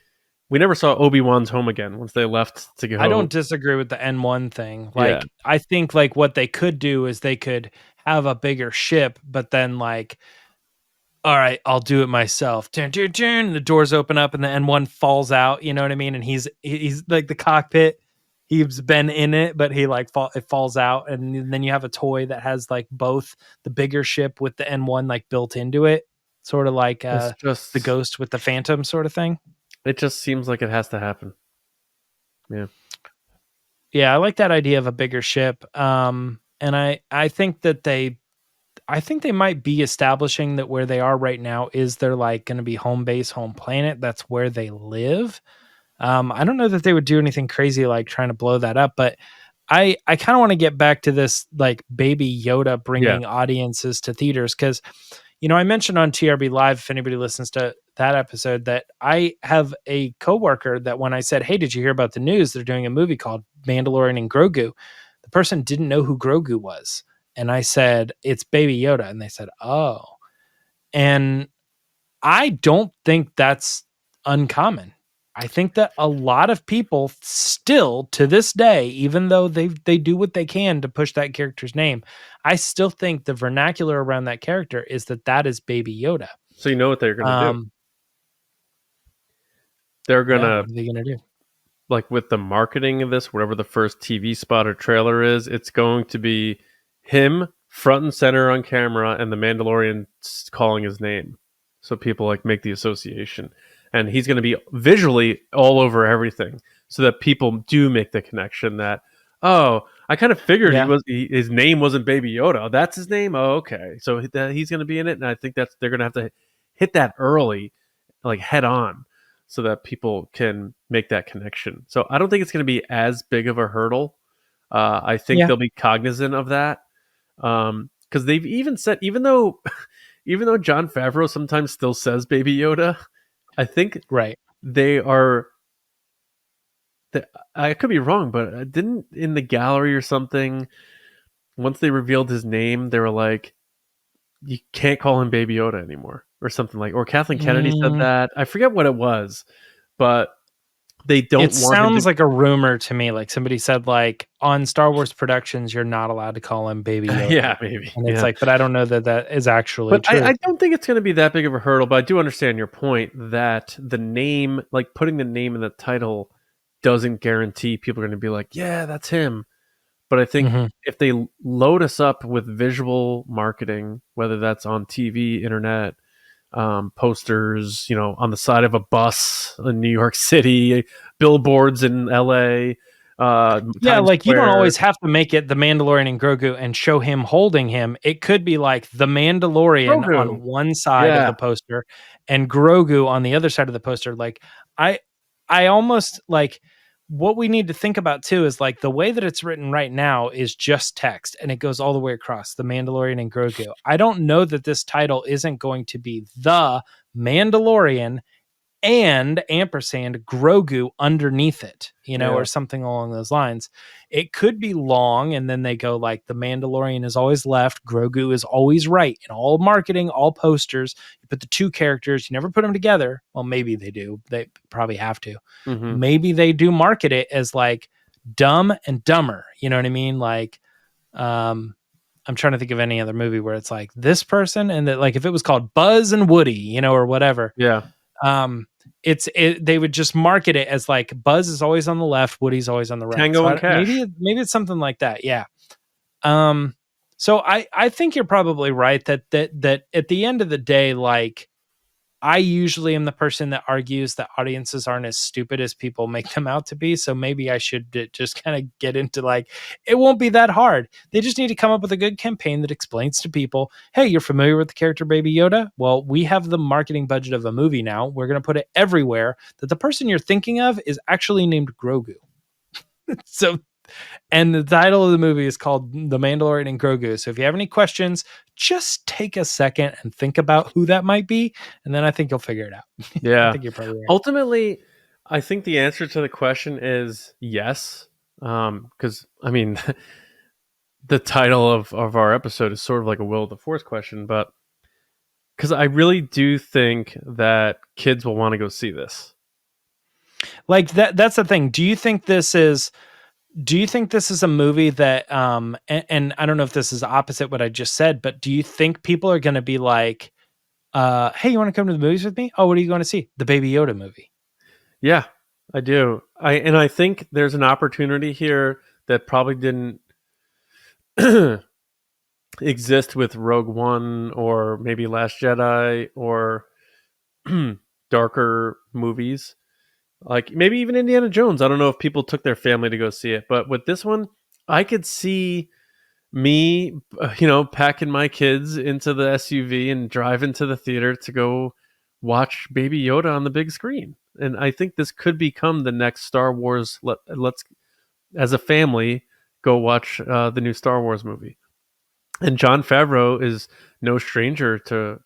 we never saw Obi-Wan's home again once they left to go. I don't disagree with the N1 thing. Like, I think like what they could do is they could have a bigger ship, but then like, all right, I'll do it myself. The doors open up and the N1 falls out. You know what I mean? And he's like the cockpit. He's been in it, but it falls out. And then you have a toy that has like both the bigger ship with the N1 like built into it. Sort of like just the Ghost with the Phantom sort of thing. It just seems like it has to happen. Yeah. Yeah, I like that idea of a bigger ship. And I think that they might be establishing that where they are right now is they're like going to be home base, home planet. That's where they live. I don't know that they would do anything crazy like trying to blow that up, but I kind of want to get back to this like Baby Yoda bringing audiences to theaters. Cause you know, I mentioned on TRB Live, if anybody listens to that episode, that I have a coworker that when I said, hey, did you hear about the news? They're doing a movie called Mandalorian and Grogu. The person didn't know who Grogu was. And I said, it's Baby Yoda. And they said, oh. And I don't think that's uncommon. I think that a lot of people still to this day, even though they do what they can to push that character's name, I still think the vernacular around that character is that is Baby Yoda. So you know what they're going to do? They're going to... What are they going to do? Like with the marketing of this, whatever the first TV spot or trailer is, it's going to be him front and center on camera and the Mandalorian calling his name. So people like make the association. And he's going to be visually all over everything so that people do make the connection that, oh, I kind of figured his name wasn't Baby Yoda. Oh, that's his name? Oh, okay. So he's going to be in it. And I think they're going to have to hit that early, like head on, so that people can make that connection. So I don't think it's going to be as big of a hurdle. I think they'll be cognizant of that. Because they've even said, even though Jon Favreau sometimes still says Baby Yoda, I think they I could be wrong, but didn't in the gallery or something, once they revealed his name, they were like, you can't call him Baby Yoda anymore or something or Kathleen Kennedy said that. I forget what it was, but they don't It sounds like a rumor to me. Like somebody said, like on Star Wars Productions, you're not allowed to call him Baby Yoda. Yeah, maybe. And it's like, but I don't know that is actually true. I don't think it's going to be that big of a hurdle, but I do understand your point that the name, like putting the name in the title, doesn't guarantee people are going to be like, yeah, that's him. But I think if they load us up with visual marketing, whether that's on TV, internet, posters, on the side of a bus in New York City, billboards in LA. Like you don't always have to make it the Mandalorian and Grogu and show him holding him. It could be like the Mandalorian Grogu on one side of the poster and Grogu on the other side of the poster. Like I almost like what we need to think about too is like the way that it's written right now is just text and it goes all the way across the Mandalorian and Grogu. I don't know that this title isn't going to be the Mandalorian and ampersand Grogu underneath it, or something along those lines. It could be long and then they go like the Mandalorian is always left, Grogu is always right. In all marketing, all posters, you put the two characters, you never put them together. Well, maybe they do. They probably have to. Maybe they do market it as like Dumb and Dumber. You know what I mean? Like, I'm trying to think of any other movie where it's like this person and that, like if it was called Buzz and Woody, or whatever. Yeah. They would just market it as like Buzz is always on the left, Woody's always on the right. Tango and Cash. Maybe it's something like that. Yeah. So I think you're probably right that at the end of the day, like I usually am the person that argues that audiences aren't as stupid as people make them out to be. So maybe I should just kind of get into like, it won't be that hard. They just need to come up with a good campaign that explains to people, hey, you're familiar with the character Baby Yoda? Well, we have the marketing budget of a movie now. We're going to put it everywhere that the person you're thinking of is actually named Grogu. And the title of the movie is called The Mandalorian and Grogu. So if you have any questions, just take a second and think about who that might be. And then I think you'll figure it out. Yeah. I think you're probably right. Ultimately, I think the answer to the question is yes. Because, I mean, the title of our episode is sort of like a Will of the Force question. But because I really do think that kids will want to go see this. Like that's the thing. Do you think this is a movie that and I don't know if this is opposite what I just said, but do you think people are going to be like, hey, you want to come to the movies with me? Oh, what are you going to see? The Baby Yoda movie. Yeah, I do. I think there's an opportunity here that probably didn't exist with Rogue One or maybe Last Jedi or darker movies. Like maybe even Indiana Jones. I don't know if people took their family to go see it, but with this one, I could see me, packing my kids into the SUV and driving to the theater to go watch Baby Yoda on the big screen. And I think this could become the next Star Wars. Let's, as a family, go watch the new Star Wars movie. And Jon Favreau is no stranger to,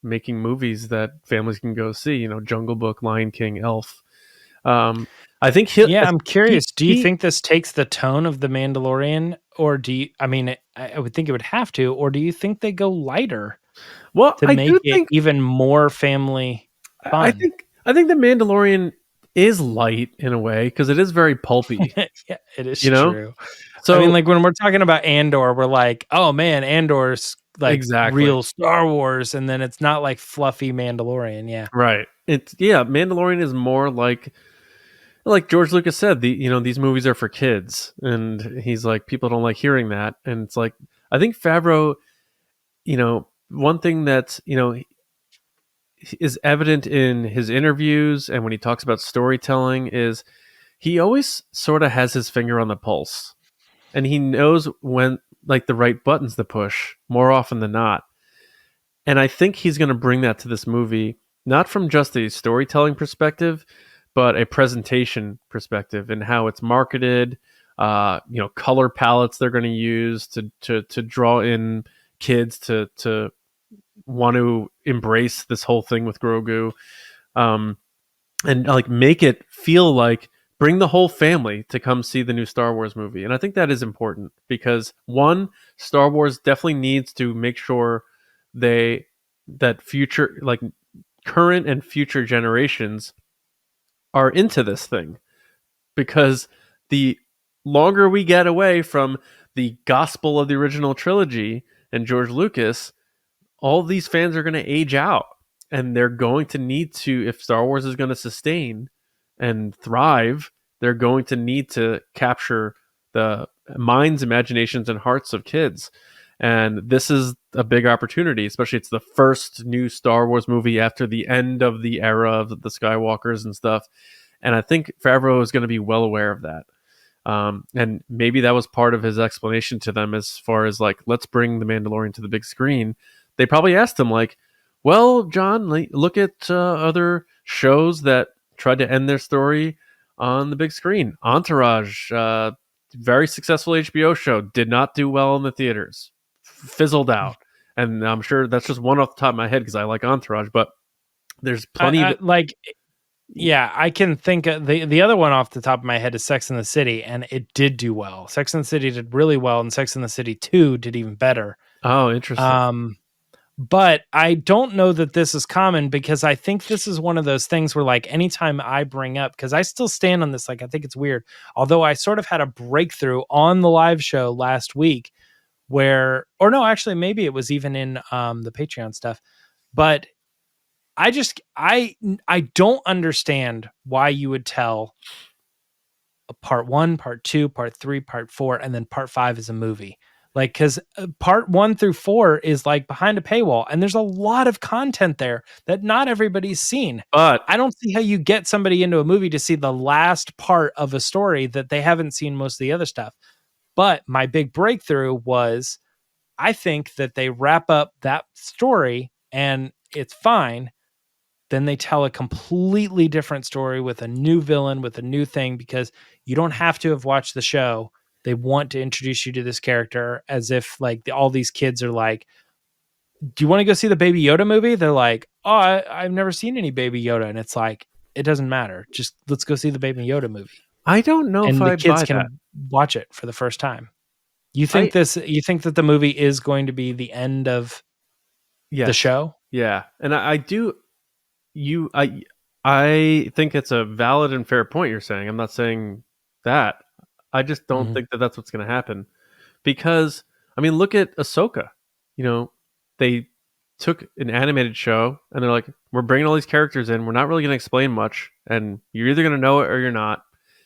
making movies that families can go see, Jungle Book, Lion King, Elf. I think I'm curious. Do you think this takes the tone of The Mandalorian, or I would think it would have to, or do you think they go lighter? Well, to make it even more family fun? I think The Mandalorian is light in a way because it is very pulpy. Yeah, it is true. So like when we're talking about Andor, we're like, oh man, Andor's like real Star Wars, and then it's not like fluffy Mandalorian. Yeah, right. Mandalorian is more like George Lucas said, these movies are for kids, and he's like, people don't like hearing that, and it's like, I think Favreau, one thing that's is evident in his interviews and when he talks about storytelling is he always sort of has his finger on the pulse, and he knows when like the right buttons to push more often than not, and I think he's going to bring that to this movie, not from just a storytelling perspective, but a presentation perspective and how it's marketed, color palettes they're going to use to draw in kids to want to embrace this whole thing with Grogu, and like make it feel like bring the whole family to come see the new Star Wars movie. And I think that is important because one, Star Wars definitely needs to make sure that future, like current and future generations are into this thing, because the longer we get away from the gospel of the original trilogy and George Lucas, all these fans are going to age out, and they're going to need to, if Star Wars is going to sustain and thrive, they're going to need to capture the minds, imaginations, and hearts of kids. And this is a big opportunity, especially it's the first new Star Wars movie after the end of the era of the Skywalkers and stuff. And I think Favreau is going to be well aware of that. And maybe that was part of his explanation to them as far as like, let's bring The Mandalorian to the big screen. They probably asked him like, well, John, look at other shows that tried to end their story on the big screen. Entourage, very successful HBO show, did not do well in the theaters, fizzled out. And I'm sure that's just one off the top of my head because I like Entourage, but there's plenty of yeah, I can think of the other one off the top of my head is Sex and the City, and it did do well. Sex and the City did really well, and Sex and the City 2 did even better. Oh, interesting. But I don't know that this is common, because I think this is one of those things where, like, anytime I bring up, because I still stand on this, like, I think it's weird, although I sort of had a breakthrough on the live show last week where, or no, actually, maybe it was even in the Patreon stuff, but I don't understand why you would tell a part 1, part 2, part 3, part 4, and then part 5 is a movie. Like, because part 1 through 4 is like behind a paywall, and there's a lot of content there that not everybody's seen. But I don't see how you get somebody into a movie to see the last part of a story that they haven't seen most of the other stuff. But my big breakthrough was, I think that they wrap up that story and it's fine. Then they tell a completely different story with a new villain, with a new thing, because you don't have to have watched the show. They want to introduce you to this character as if like all these kids are like, do you want to go see the Baby Yoda movie? They're like, oh, I've never seen any Baby Yoda. And it's like, it doesn't matter. Just let's go see the Baby Yoda movie. I don't know and if the kids buy can that. watch it for the first time. You think that the movie is going to be the end of the show? Yeah. And I think it's a valid and fair point you're saying. I'm not saying that. I just don't think that that's what's going to happen, because I mean, look at Ahsoka. You know, they took an animated show and they're like, we're bringing all these characters in. We're not really going to explain much, and you're either going to know it or you're not.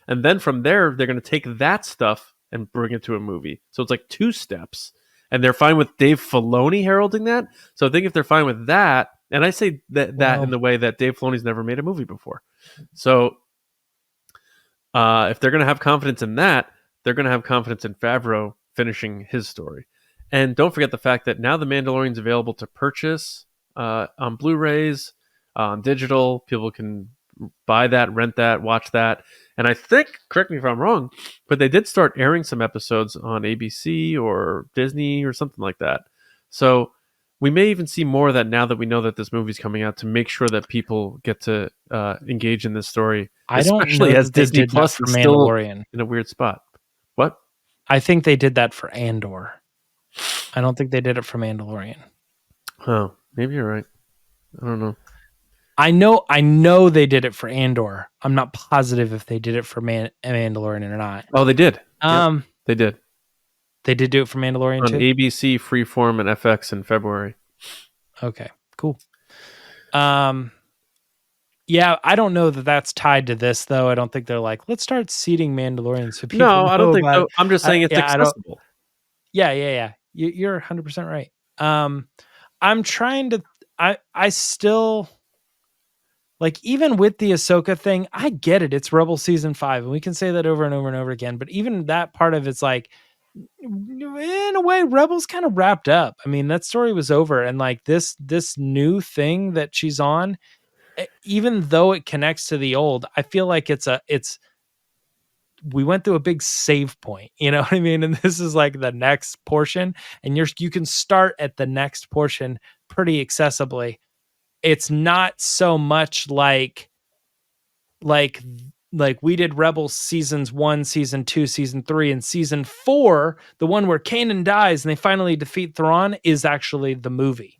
And then from there, they're going to take that stuff and bring it to a movie. So it's like 2 steps, and they're fine with Dave Filoni heralding that. So I think if they're fine with that, and I say that in the way that Dave Filoni's never made a movie before. So if they're going to have confidence in that, they're going to have confidence in Favreau finishing his story. And don't forget the fact that now The Mandalorian's available to purchase on Blu-rays, on digital. People can buy that, rent that, watch that. And I think, correct me if I'm wrong, but they did start airing some episodes on ABC or Disney or something like that. So we may even see more of that now that we know that this movie's coming out, to make sure that people get to engage in this story. I don't know, especially as Disney Plus is still Mandalorian in a weird spot. What? I think they did that for Andor. I don't think they did it for Mandalorian. Oh, maybe you're right. I don't know. I know they did it for Andor. I'm not positive if they did it for Mandalorian or not. Oh, they did. Yep, they did. They did do it for Mandalorian on too? ABC, Freeform, and FX in February. Okay, cool. Yeah, I don't know that that's tied to this, though. I don't think they're like, let's start seeding Mandalorians so people No, I don't think so. it. I'm just saying it's accessible. Yeah. You're 100% right. I'm trying to... I still... Like, even with the Ahsoka thing, I get it. It's Rebel Season 5, and we can say that over and over and over again. But even that part of it's like, in a way, Rebel's kind of wrapped up. I mean, that story was over. And like this new thing that she's on, even though it connects to the old, I feel like we went through a big save point, you know what I mean? And this is like the next portion, and you can start at the next portion pretty accessibly. It's not so much like like we did Rebels seasons 1, season 2, season 3, and season 4, the one where Kanan dies and they finally defeat Thrawn, is actually the movie.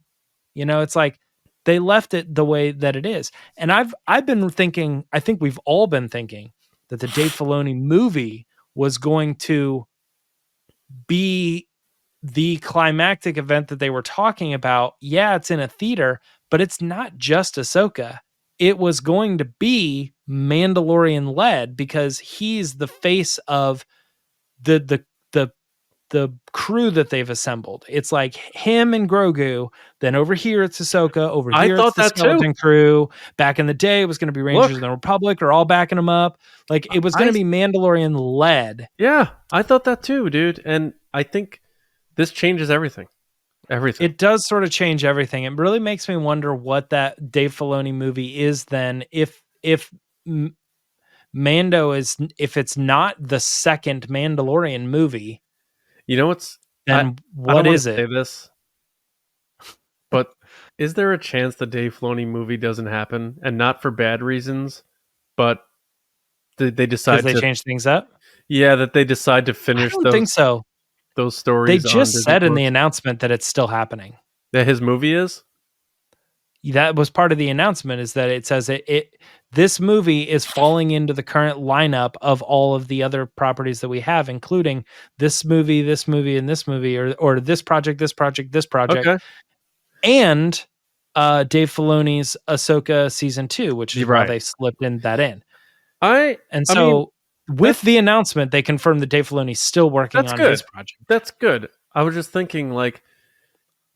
You know, it's like they left it the way that it is. And I've been thinking, I think we've all been thinking that the Dave Filoni movie was going to be the climactic event that they were talking about. Yeah, it's in a theater, but it's not just Ahsoka. It was going to be Mandalorian led, because he's the face of the crew that they've assembled. It's like him and Grogu. Then over here it's Ahsoka. Over I here thought it's the that too. skeleton crew. Back in the day, it was going to be Rangers Look. of the Republic, or all backing them up. Like it was going to be Mandalorian led. Yeah, I thought that too, dude. And I think this changes everything. Everything. It does sort of change everything. It really makes me wonder what that Dave Filoni movie is then. If Mando is, if it's not the second Mandalorian movie, you know what's then I what don't is wanna say it? this, but is there a chance the Dave Filoni movie doesn't happen, and not for bad reasons, but they decide Because they to change things up? yeah, that they decide to I finish don't think so. those stories. They on just Disney said in Plus? the announcement that it's still happening. That his movie is. That was part of the announcement, is that it says this movie is falling into the current lineup of all of the other properties that we have, including this movie, and this movie, or this project, Okay. and Dave Filoni's Ahsoka season 2, which is Right. why they slipped that in. I So with the announcement, they confirmed that Dave Filoni's still working That's on good. his project. That's good. I was just thinking, like,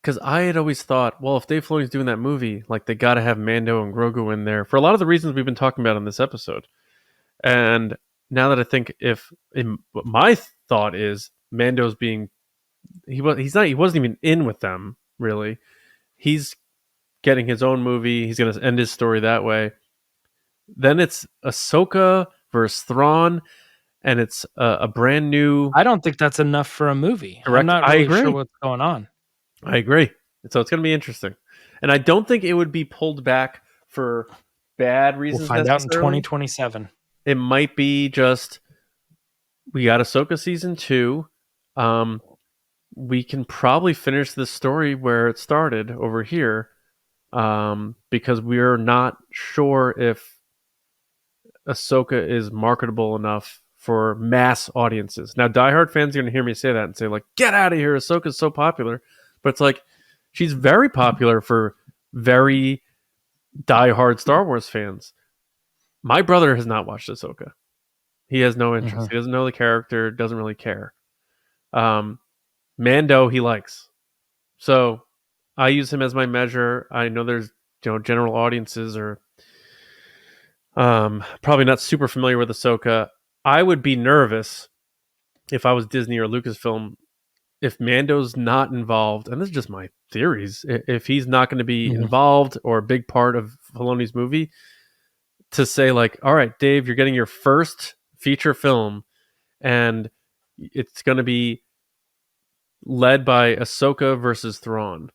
because I had always thought, well, if Dave Filoni's doing that movie, like, they got to have Mando and Grogu in there for a lot of the reasons we've been talking about in this episode. And now that I think, my thought is Mando's being, he wasn't even in with them really. He's getting his own movie. He's going to end his story that way. Then it's Ahsoka versus Thrawn, and it's a brand new. I don't think that's enough for a movie. Correct. I'm not I really agree. sure what's going on. I agree. So it's going to be interesting. And I don't think it would be pulled back for bad reasons. We'll find out in necessarily. 2027. It might be just, we got Ahsoka season 2. We can probably finish this story where it started over here, because we're not sure if Ahsoka is marketable enough for mass audiences. Now, diehard fans are going to hear me say that and say, like, get out of here, Ahsoka's so popular. But it's like, she's very popular for very diehard Star Wars fans. My brother has not watched Ahsoka. He has no interest. Mhm. He doesn't know the character, doesn't really care. Mando, he likes. So I use him as my measure. I know there's general audiences are probably not super familiar with Ahsoka. I would be nervous if I was Disney or Lucasfilm if Mando's not involved, and this is just my theories, if he's not going to be involved or a big part of Filoni's movie, to say like, all right, Dave, you're getting your first feature film, and it's going to be led by Ahsoka versus Thrawn.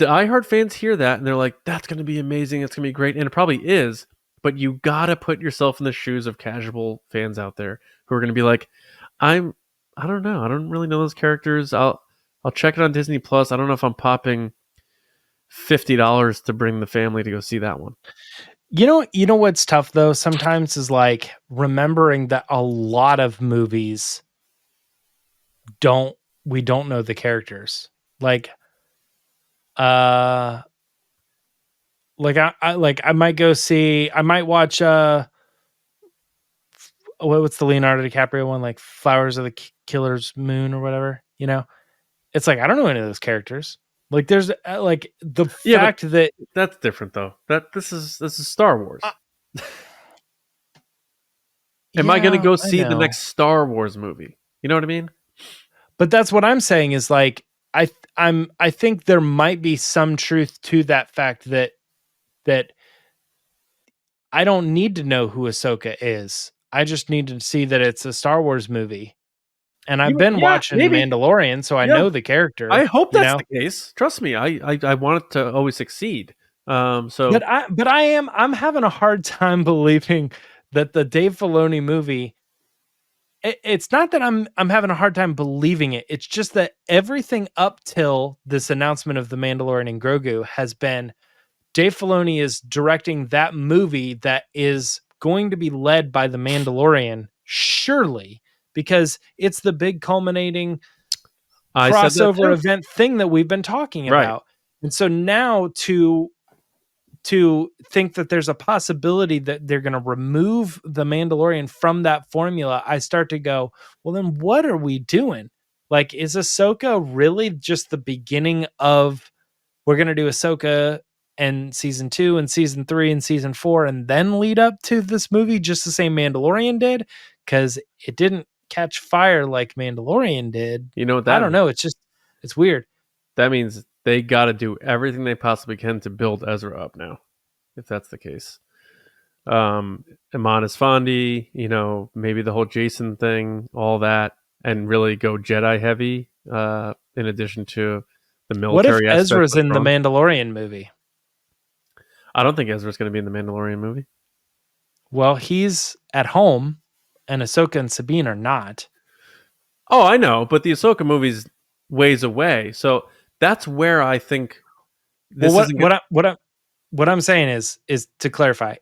Diehard fans hear that, and they're like, that's going to be amazing, it's going to be great, and it probably is, but you got to put yourself in the shoes of casual fans out there who are going to be like, I don't know. I don't really know those characters. I'll check it on Disney Plus. I don't know if I'm popping $50 to bring the family to go see that one. You know what's tough though sometimes is like remembering that a lot of movies we don't know the characters. Like I might go see, I might watch what's the Leonardo DiCaprio one, like Flowers of the Killer's Moon or whatever, it's like I don't know any of those characters. Like there's like the fact that that's different though. That this is Star Wars. Am I going to go see the next Star Wars movie? You know what I mean? But that's what I'm saying is like I think there might be some truth to that fact that I don't need to know who Ahsoka is. I just need to see that it's a Star Wars movie. And I've been watching Mandalorian, so I know the character. I hope that's the case. Trust me, I want it to always succeed. So I'm having a hard time believing that the Dave Filoni movie. It's not that I'm having a hard time believing it. It's just that everything up till this announcement of the Mandalorian and Grogu has been Dave Filoni is directing that movie that is going to be led by the Mandalorian, surely, because it's the big culminating crossover event thing that we've been talking about. And so now to think that there's a possibility that they're going to remove the Mandalorian from that formula, I start to go, well, then what are we doing? Like, is Ahsoka really just the beginning of, we're going to do Ahsoka and season 2 and season 3 and season 4 and then lead up to this movie just the same Mandalorian did? Because it didn't catch fire like Mandalorian did. You know what that I don't know. It's weird. That means they got to do everything they possibly can to build Ezra up now, if that's the case. Amon Esfandi, maybe the whole Jason thing, all that, and really go Jedi heavy, in addition to the military What if aspect. Ezra's in the Mandalorian movie? I don't think Ezra's going to be in the Mandalorian movie. Well, he's at home, and Ahsoka and Sabine are not. Oh, I know, but the Ahsoka movie's ways away, so that's where I think. What I'm saying is to clarify,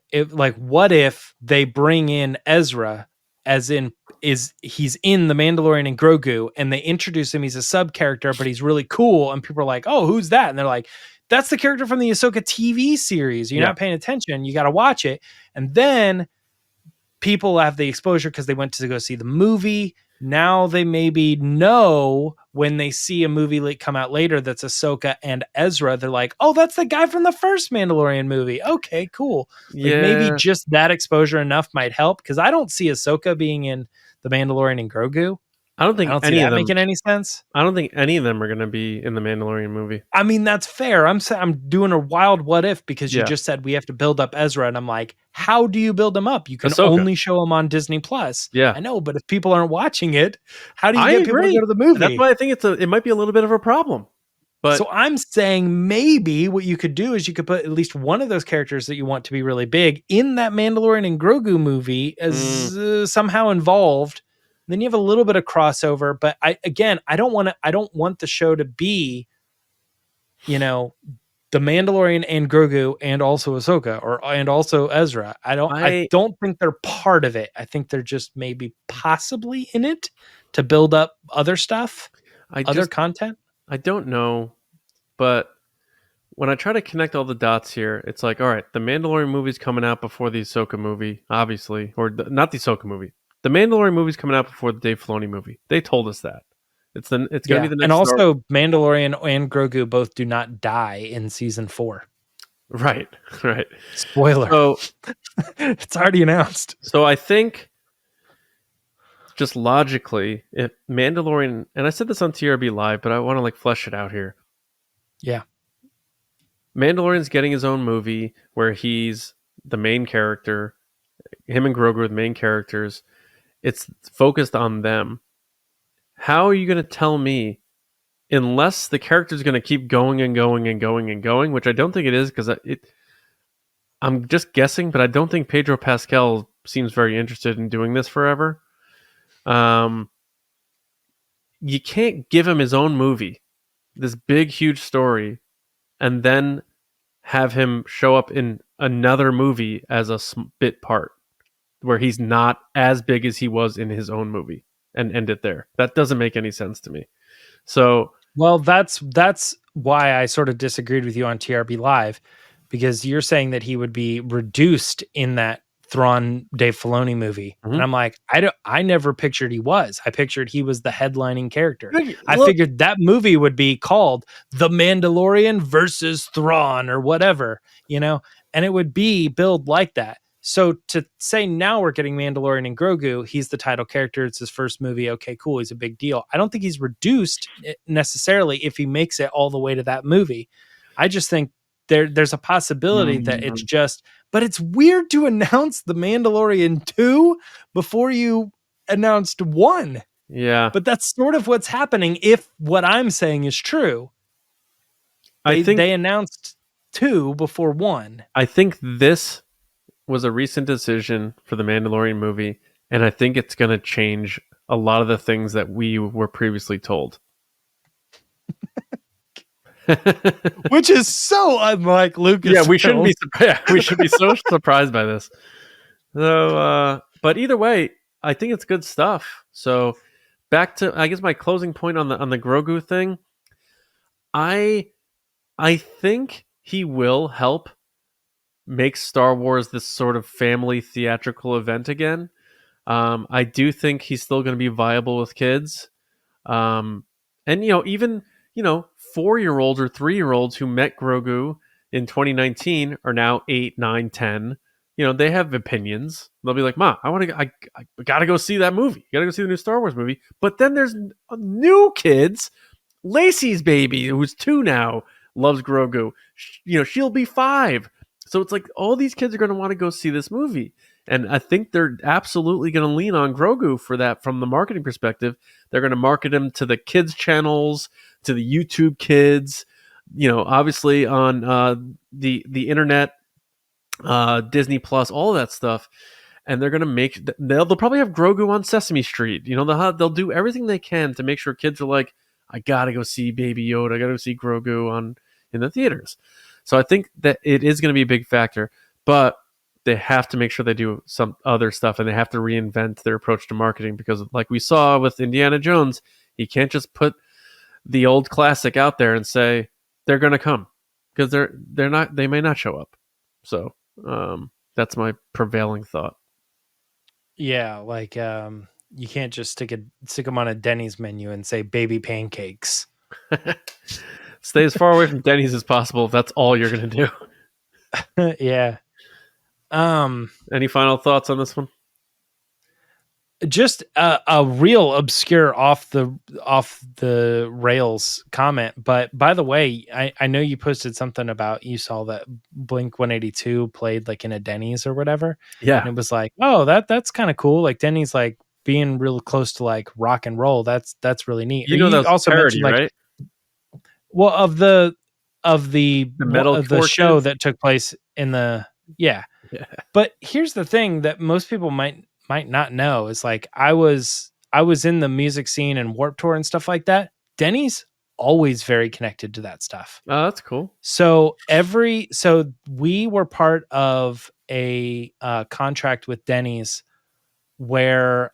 what if they bring in Ezra, as in he's in the Mandalorian and Grogu, and they introduce him, he's a sub character, but he's really cool, and people are like, oh, who's that? And they're like, that's the character from the Ahsoka TV series. You're not paying attention. You got to watch it. And then people have the exposure because they went to go see the movie. Now they maybe know when they see a movie come out later that's Ahsoka and Ezra, they're like, oh, that's the guy from the first Mandalorian movie. Okay, cool. Maybe just that exposure enough might help, because I don't see Ahsoka being in the Mandalorian and Grogu. I don't think any of them making any sense. I don't think any of them are going to be in the Mandalorian movie. I mean, that's fair. I'm doing a wild what if, because you just said we have to build up Ezra, and I'm like, how do you build him up? You can only show him on Disney Plus. Yeah, I know, but if people aren't watching it, how do you get people to go to the movie? That's why I think it might be a little bit of a problem. But so I'm saying maybe what you could do is you could put at least one of those characters that you want to be really big in that Mandalorian and Grogu movie as somehow involved. Then you have a little bit of crossover, but I don't want the show to be, the Mandalorian and Grogu and also Ahsoka and also Ezra. I don't think they're part of it. I think they're just maybe possibly in it to build up other stuff, other content. I don't know, but when I try to connect all the dots here, it's like, all right, the Mandalorian movie's coming out before the Ahsoka movie, obviously, or not the Ahsoka movie. The Mandalorian movie's coming out before the Dave Filoni movie. They told us that. It's going to be the next. And also, Mandalorian and Grogu both do not die in season 4. Right. Spoiler. So it's already announced. So I think, just logically, if Mandalorian, and I said this on TRB Live, but I want to flesh it out here. Yeah. Mandalorian's getting his own movie where he's the main character. Him and Grogu are the main characters. It's focused on them. How are you going to tell me, unless the character's going to keep going and going and going and going, which I don't think it is, because I'm just guessing, but I don't think Pedro Pascal seems very interested in doing this forever. You can't give him his own movie, this big, huge story, and then have him show up in another movie as a bit part where he's not as big as he was in his own movie and end it there. That doesn't make any sense to me. So, well, that's why I sort of disagreed with you on TRB Live, because you're saying that he would be reduced in that Thrawn Dave Filoni movie. Mm-hmm. And I'm like, I never pictured he was. I pictured he was the headlining character. I figured that movie would be called The Mandalorian versus Thrawn or whatever, and it would be billed like that. So to say now we're getting Mandalorian and Grogu, he's the title character, it's his first movie, okay, cool, he's a big deal. I don't think he's reduced necessarily if he makes it all the way to that movie. I just think there's a possibility that it's just, but it's weird to announce The Mandalorian 2 before you announced 1. Yeah. But that's sort of what's happening if what I'm saying is true. They announced 2 before 1. I think this was a recent decision for the Mandalorian movie, and I think it's going to change a lot of the things that we were previously told. Which is so unlike Lucas. Yeah, we shouldn't be. We should be so surprised by this. So, but either way, I think it's good stuff. So, back to I guess my closing point on the Grogu thing. I think he will help make Star Wars this sort of family theatrical event again. I do think he's still going to be viable with kids, and even 4-year-olds or 3-year-olds who met Grogu in 2019 are now 8, 9, 10. They have opinions. They'll be like, "Ma, I gotta go see that movie. Gotta go see the new Star Wars movie." But then there's new kids. Lacey's baby, who's 2 now, loves Grogu. She'll be 5. So it's like all these kids are going to want to go see this movie. And I think they're absolutely going to lean on Grogu for that from the marketing perspective. They're going to market him to the kids' channels, to the YouTube kids, obviously on the internet, Disney Plus, all of that stuff. And they're going to they'll probably have Grogu on Sesame Street. They'll do everything they can to make sure kids are like, I got to go see Baby Yoda. I got to go see Grogu in the theaters. So I think that it is going to be a big factor, but they have to make sure they do some other stuff, and they have to reinvent their approach to marketing, because like we saw with Indiana Jones, you can't just put the old classic out there and say they're going to come, because they may not show up. So that's my prevailing thought. Yeah, like you can't just stick them on a Denny's menu and say baby pancakes. Stay as far away from Denny's as possible if that's all you're going to do. Yeah. Any final thoughts on this one? Just a real obscure off the rails comment, but by the way, I know you posted something about you saw that Blink 182 played like in a Denny's or whatever. Yeah, and it was like, oh, that's kind of cool. Like Denny's like being real close to like rock and roll. That's really neat. You know, that's also parody, mentioned, like, right? Well, of the metal the show that took place in the yeah. But here's the thing that most people might not know is like I was in the music scene and Warped Tour and stuff like that. Denny's always very connected to that stuff. Oh, that's cool. So we were part of a contract with Denny's where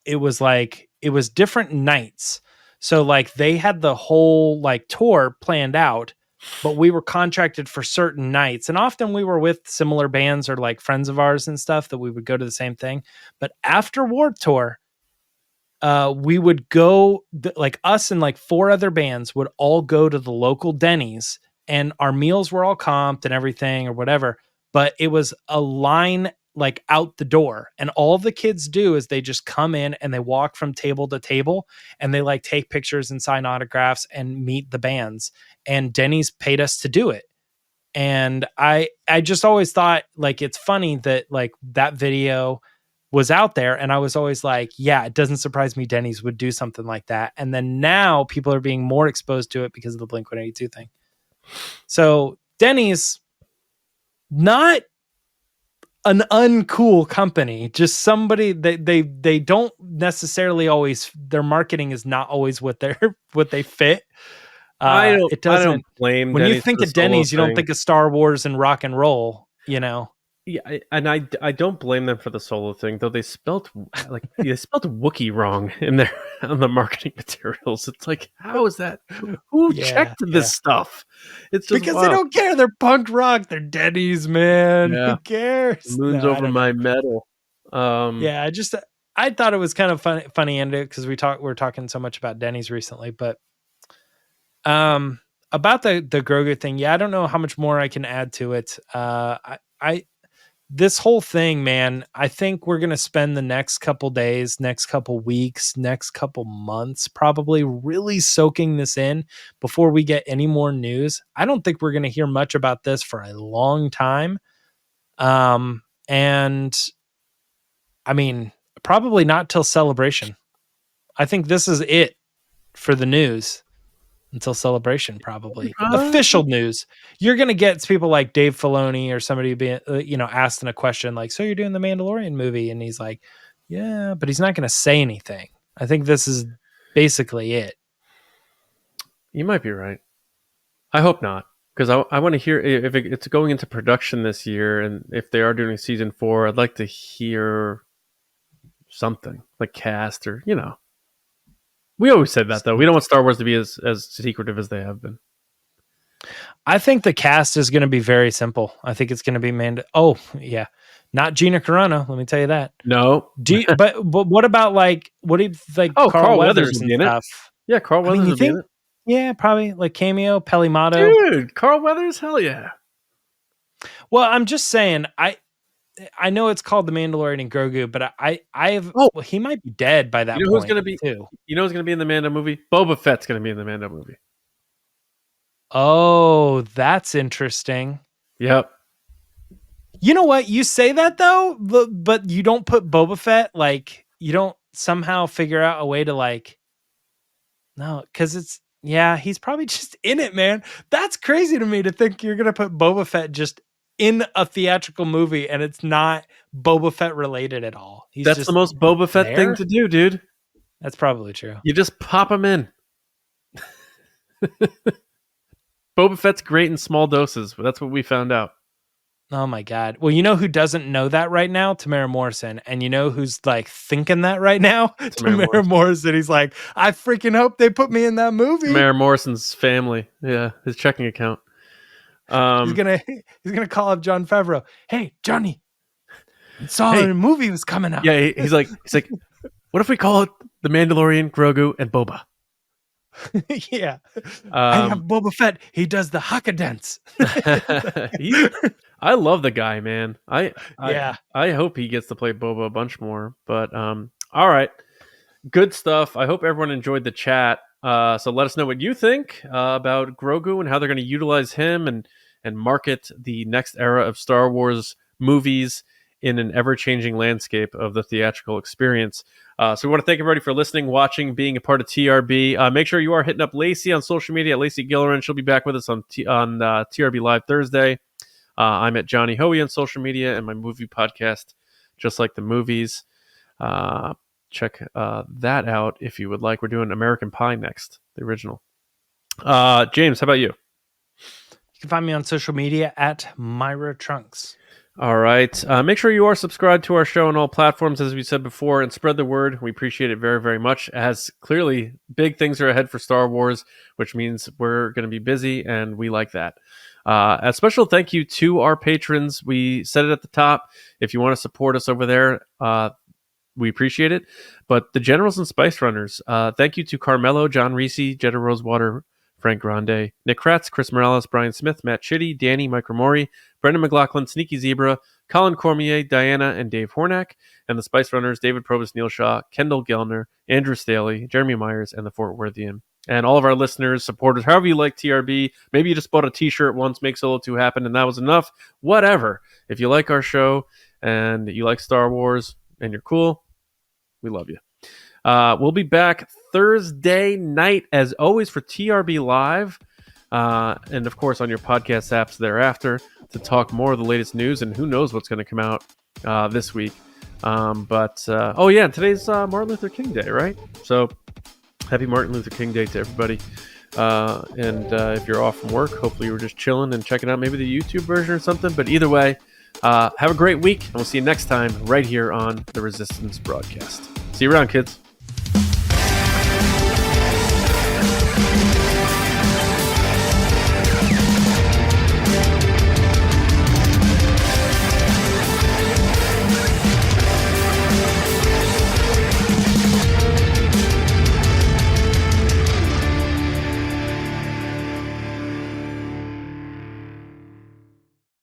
it was different nights. So like they had the whole like tour planned out, but we were contracted for certain nights. And often we were with similar bands or like friends of ours and stuff that we would go to the same thing. But after Warped Tour, we would go, like us and like 4 other bands would all go to the local Denny's, and our meals were all comped and everything or whatever. But it was a line like out the door, and all the kids do is they just come in and they walk from table to table and they like take pictures and sign autographs and meet the bands, and Denny's paid us to do it. And I just always thought like it's funny that like that video was out there, and I was always like, yeah, it doesn't surprise me Denny's would do something like that. And then now people are being more exposed to it because of the Blink 182 thing. So Denny's not an uncool company, just somebody they don't necessarily always, their marketing is not always what they fit. I don't blame when Denny's you think of Denny's, you don't think of Star Wars and rock and roll, Yeah, and I don't blame them for the solo thing, though they spelled Wookiee wrong in there on the marketing materials. It's like, how is that? Who checked this stuff? It's just, because they don't care. They're punk rock. They're Denny's, man. Yeah. Who cares? The moon's over my medal. I thought it was kind of funny ended because we're talking so much about Denny's recently, but about the Grogu thing, yeah, I don't know how much more I can add to it. This whole thing, man, I think we're going to spend the next couple days, next couple weeks, next couple months, probably really soaking this in before we get any more news. I don't think we're going to hear much about this for a long time. And I mean, probably not till Celebration. I think this is it for the news. until Celebration, probably. Official news. You're going to get people like Dave Filoni or somebody being, asking a question like, so you're doing the Mandalorian movie? And he's like, yeah, but he's not going to say anything. I think this is basically it. You might be right. I hope not, because I want to hear if it's going into production this year, and if they are doing season 4, I'd like to hear something like cast or We always said that though. We don't want Star Wars to be as secretive as they have been. I think the cast is going to be very simple. I think it's going to be Oh yeah, not Gina Carano. Let me tell you that. No, but what about Carl Weathers and stuff? Yeah, Carl Weathers would be in it. Yeah, probably like cameo, Pelimato. Dude, Carl Weathers, hell yeah. Well, I'm just saying, I know it's called The Mandalorian and Grogu, but he might be dead by that point. Who's gonna be too? You know who's gonna be in the Mando movie? Boba Fett's gonna be in the Mando movie. Oh, that's interesting. Yep. You know what? You say that though, but you don't put Boba Fett, you don't somehow figure out a way to no, because he's probably just in it, man. That's crazy to me to think you're gonna put Boba Fett just in a theatrical movie and it's not Boba Fett related at all. That's the most Boba Fett thing to do, dude. That's probably true. You just pop him in. Boba Fett's great in small doses, but that's what we found out. Oh my God. Well, you know who doesn't know that right now? Tamara Morrison. And you know who's thinking that right now? Tamara Morrison. He's like, I freaking hope they put me in that movie. Tamara Morrison's family. Yeah, his checking account. He's gonna call up Jon Favreau. Hey, Johnny, saw a movie was coming out. Yeah, he's like, what if we call it The Mandalorian, Grogu, and Boba? Yeah, I have Boba Fett. He does the haka dance. I love the guy, man. I hope he gets to play Boba a bunch more. But all right, good stuff. I hope everyone enjoyed the chat. So let us know what you think about Grogu and how they're going to utilize him and market the next era of Star Wars movies in an ever-changing landscape of the theatrical experience. So we want to thank everybody for listening, watching, being a part of TRB. Make sure you are hitting up Lacey on social media at Lacey Gilleran. She'll be back with us on TRB Live Thursday. I'm at Johnny Hoey on social media and my movie podcast, Just Like the Movies. Check that out if you would like. We're doing American Pie next, the original. James, how about you? You can find me on social media at Myra Trunks. All right. Make sure you are subscribed to our show on all platforms, as we said before, and spread the word. We appreciate it very, very much, as clearly big things are ahead for Star Wars, which means we're going to be busy, and we like that. A special thank you to our patrons. We said it at the top. If you want to support us over there, we appreciate it. But the Generals and Spice Runners, thank you to Carmelo, John RISI, Jetta Rosewater, Frank Grande, Nick Kratz, Chris Morales, Brian Smith, Matt Chitty, Danny, Mike Rumori, Brendan McLaughlin, Sneaky Zebra, Colin Cormier, Diana, and Dave Hornack, and the Spice Runners, David Probus, Neil Shaw, KENDALL, GELNER, Andrew Staley, Jeremy Myers, and the THEFORTWORTHIAN. And all of our listeners, supporters, however you like TRB, maybe you just bought a t-shirt once, Make Solo 2 happen, and that was enough. Whatever. If you like our show and you like Star Wars and you're cool, we love you. We'll be back Thursday night, as always, for TRB Live. And, of course, on your podcast apps thereafter to talk more of the latest news. And who knows what's going to come out this week. Today's Martin Luther King Day, right? So happy Martin Luther King Day to everybody. If you're off from work, hopefully you were just chilling and checking out maybe the YouTube version or something. But either way, have a great week. And we'll see you next time right here on the Resistance broadcast. See you around, kids.